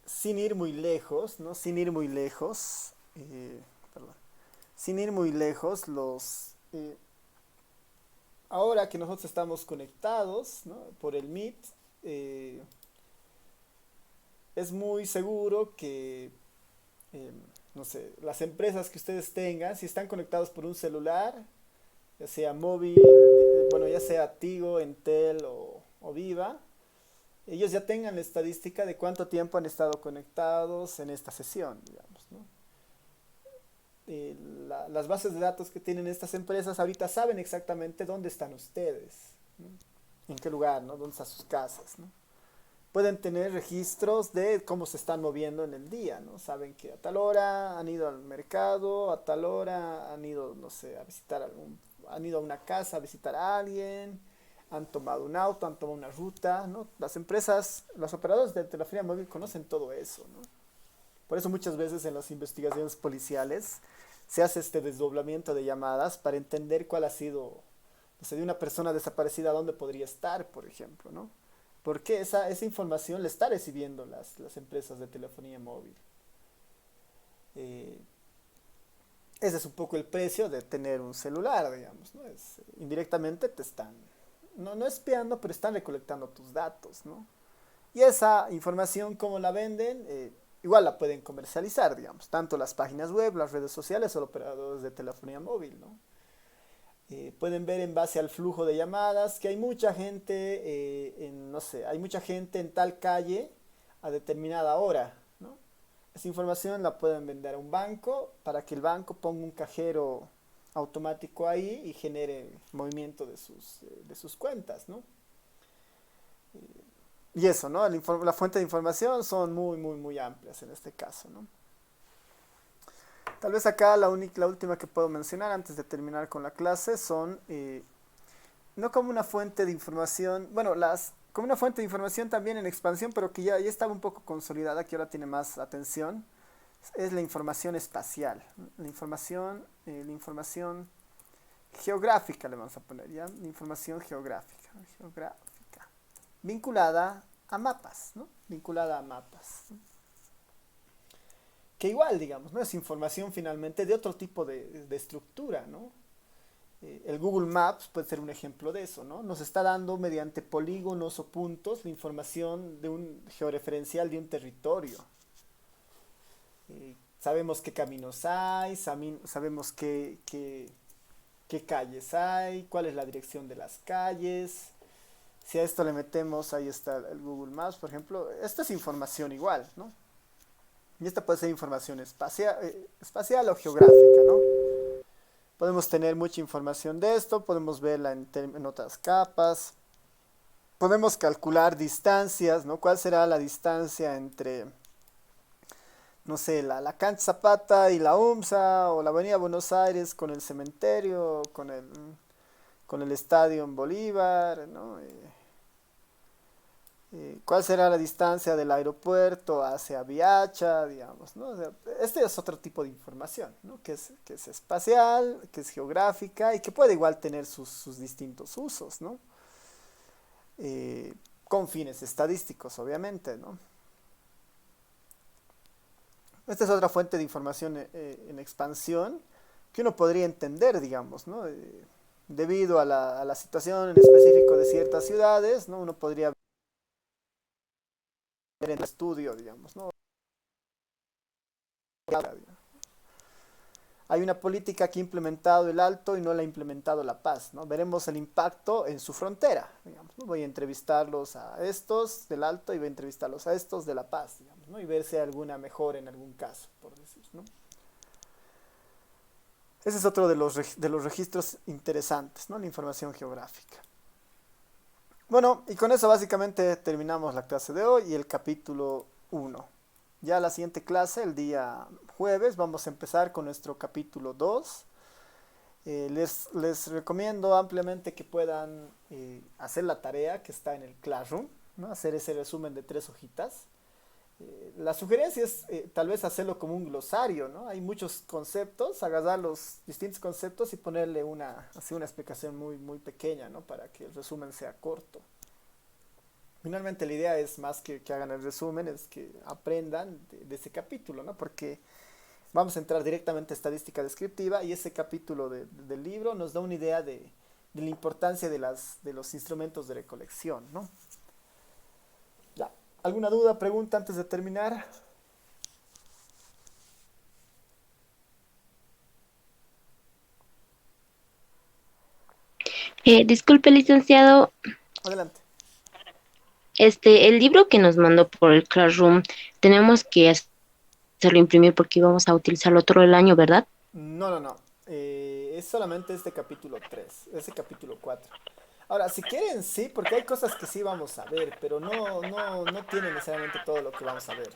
Sin ir muy lejos, ¿no? Perdón. Sin ir muy lejos, ahora que nosotros estamos conectados, ¿no? Por el Meet, es muy seguro que, eh, no sé, las empresas que ustedes tengan, si están conectados por un celular, ya sea móvil, bueno, ya sea Tigo, Entel o Viva, ellos ya tengan la estadística de cuánto tiempo han estado conectados en esta sesión, digamos, ¿no? Las bases de datos que tienen estas empresas ahorita saben exactamente dónde están ustedes, ¿no? En qué lugar, ¿no? Dónde están sus casas, ¿no? Pueden tener registros de cómo se están moviendo en el día, ¿no? Saben que a tal hora han ido al mercado, a tal hora han ido, no sé, han ido a una casa a visitar a alguien, han tomado un auto, han tomado una ruta, ¿no? Las empresas, los operadores de telefonía móvil conocen todo eso, ¿no? Por eso muchas veces en las investigaciones policiales se hace este desdoblamiento de llamadas para entender cuál ha sido, no sé, de una persona desaparecida, dónde podría estar, por ejemplo, ¿no? Porque esa información la está recibiendo las empresas de telefonía móvil. Eh, Ese es un poco el precio de tener un celular, digamos, ¿no? Indirectamente te están, no espiando, pero están recolectando tus datos, ¿no? Y esa información, ¿cómo la venden? Igual la pueden comercializar, digamos, tanto las páginas web, las redes sociales o los operadores de telefonía móvil, ¿no? Pueden ver en base al flujo de llamadas que hay mucha gente, no sé, hay mucha gente en tal calle a determinada hora, ¿no? Esa información la pueden vender a un banco para que el banco ponga un cajero automático ahí y genere movimiento de sus cuentas, ¿no? Y eso, ¿no? La fuente de información son muy, muy, muy amplias en este caso, ¿no? Tal vez acá la última que puedo mencionar antes de terminar con la clase son, no como una fuente de información, bueno, como una fuente de información también en expansión, pero que ya estaba un poco consolidada, que ahora tiene más atención, es la información espacial, ¿no? La información geográfica le vamos a poner, ¿ya? La información geográfica, vinculada a mapas, ¿no? Vinculada a mapas, ¿no? Que igual, digamos, ¿no? Es información finalmente de otro tipo de estructura, ¿no? El Google Maps puede ser un ejemplo de eso, ¿no? Nos está dando mediante polígonos o puntos la información de un georreferencial de un territorio. Sabemos qué caminos hay, sabemos qué qué calles hay, cuál es la dirección de las calles. Si a esto le metemos, ahí está el Google Maps, por ejemplo, esta es información igual, ¿no? Y esta puede ser información espacial o geográfica, ¿no? Podemos tener mucha información de esto, podemos verla en otras capas. Podemos calcular distancias, ¿no? ¿Cuál será la distancia entre, no sé, la cancha Zapata y la UMSA, o la Avenida Buenos Aires con el cementerio, con el estadio en Bolívar, ¿no? ¿Cuál será la distancia del aeropuerto hacia Viacha, digamos, ¿no? O sea, este es otro tipo de información, ¿no? Que es espacial, que es geográfica y que puede igual tener sus distintos usos, ¿no? Con fines estadísticos, obviamente, ¿no? Esta es otra fuente de información en expansión que uno podría entender, digamos, ¿no? Debido a la situación en específico de ciertas ciudades, ¿no? Uno podría ver en el estudio, digamos, ¿no? Hay una política que ha implementado el Alto y no la ha implementado La Paz, ¿no? Veremos el impacto en su frontera, digamos, ¿no? Voy a entrevistarlos a estos del Alto y voy a entrevistarlos a estos de La Paz, digamos, ¿no? Y ver si hay alguna mejora en algún caso, por decir, ¿no? Ese es otro de los registros interesantes, ¿no? La información geográfica. Bueno, y con eso básicamente terminamos la clase de hoy y el capítulo 1. Ya la siguiente clase, el día jueves, vamos a empezar con nuestro capítulo 2. Les recomiendo ampliamente que puedan hacer la tarea que está en el Classroom, ¿no? Hacer ese resumen de 3 hojitas. La sugerencia es tal vez hacerlo como un glosario, ¿no? Hay muchos conceptos, agarrar los distintos conceptos y ponerle así una explicación muy, muy pequeña, ¿no? Para que el resumen sea corto. Finalmente la idea es más que hagan el resumen, es que aprendan de ese capítulo, ¿no? Porque vamos a entrar directamente a estadística descriptiva y ese capítulo del libro nos da una idea de la importancia de los instrumentos de recolección, ¿no? Ya. ¿Alguna duda, pregunta antes de terminar? Disculpe, licenciado, Adelante. el libro que nos mandó por el Classroom, tenemos que hacerlo imprimir porque íbamos a utilizarlo todo el año, ¿verdad? No. Es solamente este capítulo 3, ese capítulo 4. Ahora, si quieren, sí, porque hay cosas que sí vamos a ver, pero no tiene necesariamente todo lo que vamos a ver,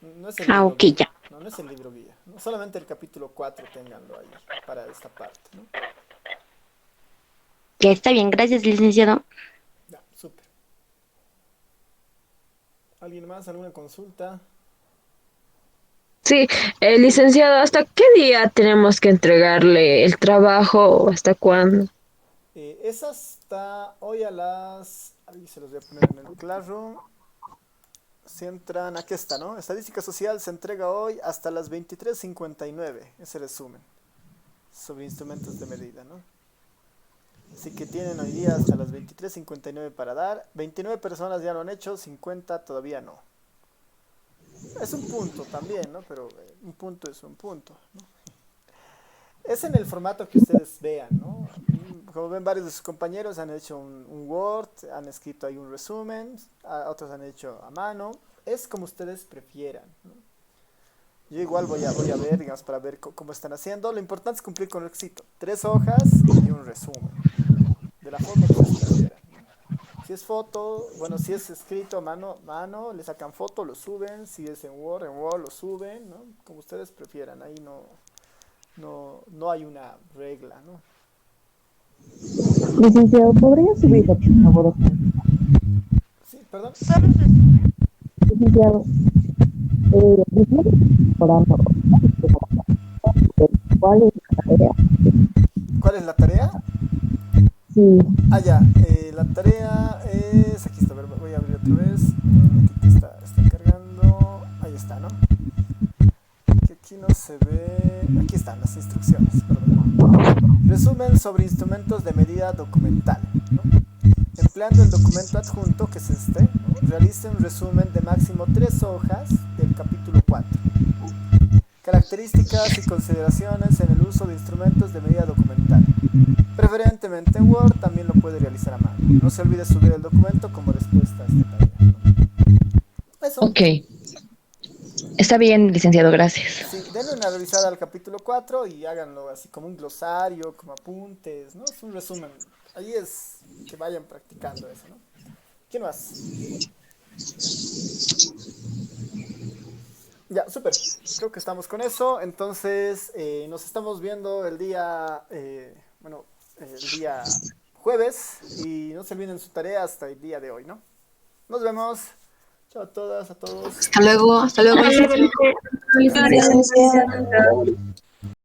¿no? No es el Ah, libro ok, guía. ya. No es el libro guía. No, solamente el capítulo 4 ténganlo ahí para esta parte, ¿no? Ya está bien, gracias, licenciado. Ya, súper. ¿Alguien más? ¿Alguna consulta? Sí, licenciado, ¿hasta qué día tenemos que entregarle el trabajo o hasta cuándo? Esa está hoy a las... Ahí se los voy a poner en el Classroom. Si entran, aquí está, ¿no? Estadística social se entrega hoy hasta las 23:59. Ese resumen sobre instrumentos de medida, ¿no? Así que tienen hoy día hasta las 23:59 para dar. 29 personas ya lo han hecho, 50 todavía no. Es un punto también, ¿no? Pero un punto es un punto, ¿no? Es en el formato que ustedes vean, ¿no? Como ven, varios de sus compañeros han hecho un Word, han escrito ahí un resumen, otros han hecho a mano. Es como ustedes prefieran, ¿no? Yo igual voy a ver, digamos, para ver cómo están haciendo. Lo importante es cumplir con el éxito. 3 hojas y un resumen. De la forma que ustedes prefieran, ¿no? Si es foto, bueno, si es escrito a mano, le sacan foto, lo suben. Si es en Word lo suben, ¿no? Como ustedes prefieran. Ahí no hay una regla, ¿no? Licenciado, ¿podría subirlo, por favor? Sí, perdón. Licenciado, orando, ¿cuál es la tarea? ¿Cuál es la tarea? Sí, Ah, ya, la tarea es, aquí está, a ver, voy a abrir otra vez, aquí está cargando, ahí está, ¿no? Que aquí no se ve, aquí están las instrucciones, perdón. Resumen sobre instrumentos de medida documental, ¿no? Empleando el documento adjunto, que es este, ¿no? Realice un resumen de máximo 3 hojas del capítulo 4. Características y consideraciones en el uso de instrumentos de medida documental. Preferentemente en Word, también lo puede realizar a mano. No se olvide subir el documento como respuesta a esta tarea, ¿no? Eso. Ok. Está bien, licenciado, gracias. Sí, denle una revisada al capítulo 4 y háganlo así como un glosario, como apuntes, ¿no? Es un resumen. Ahí es que vayan practicando eso, ¿no? ¿Quién más? Ya, súper. Creo que estamos con eso. Entonces, nos estamos viendo el día, el día jueves. Y no se olviden su tarea hasta el día de hoy, ¿no? Nos vemos. Chao a todas, a todos. Hasta luego, Hasta luego, licenciado. licenciado. Licenciado.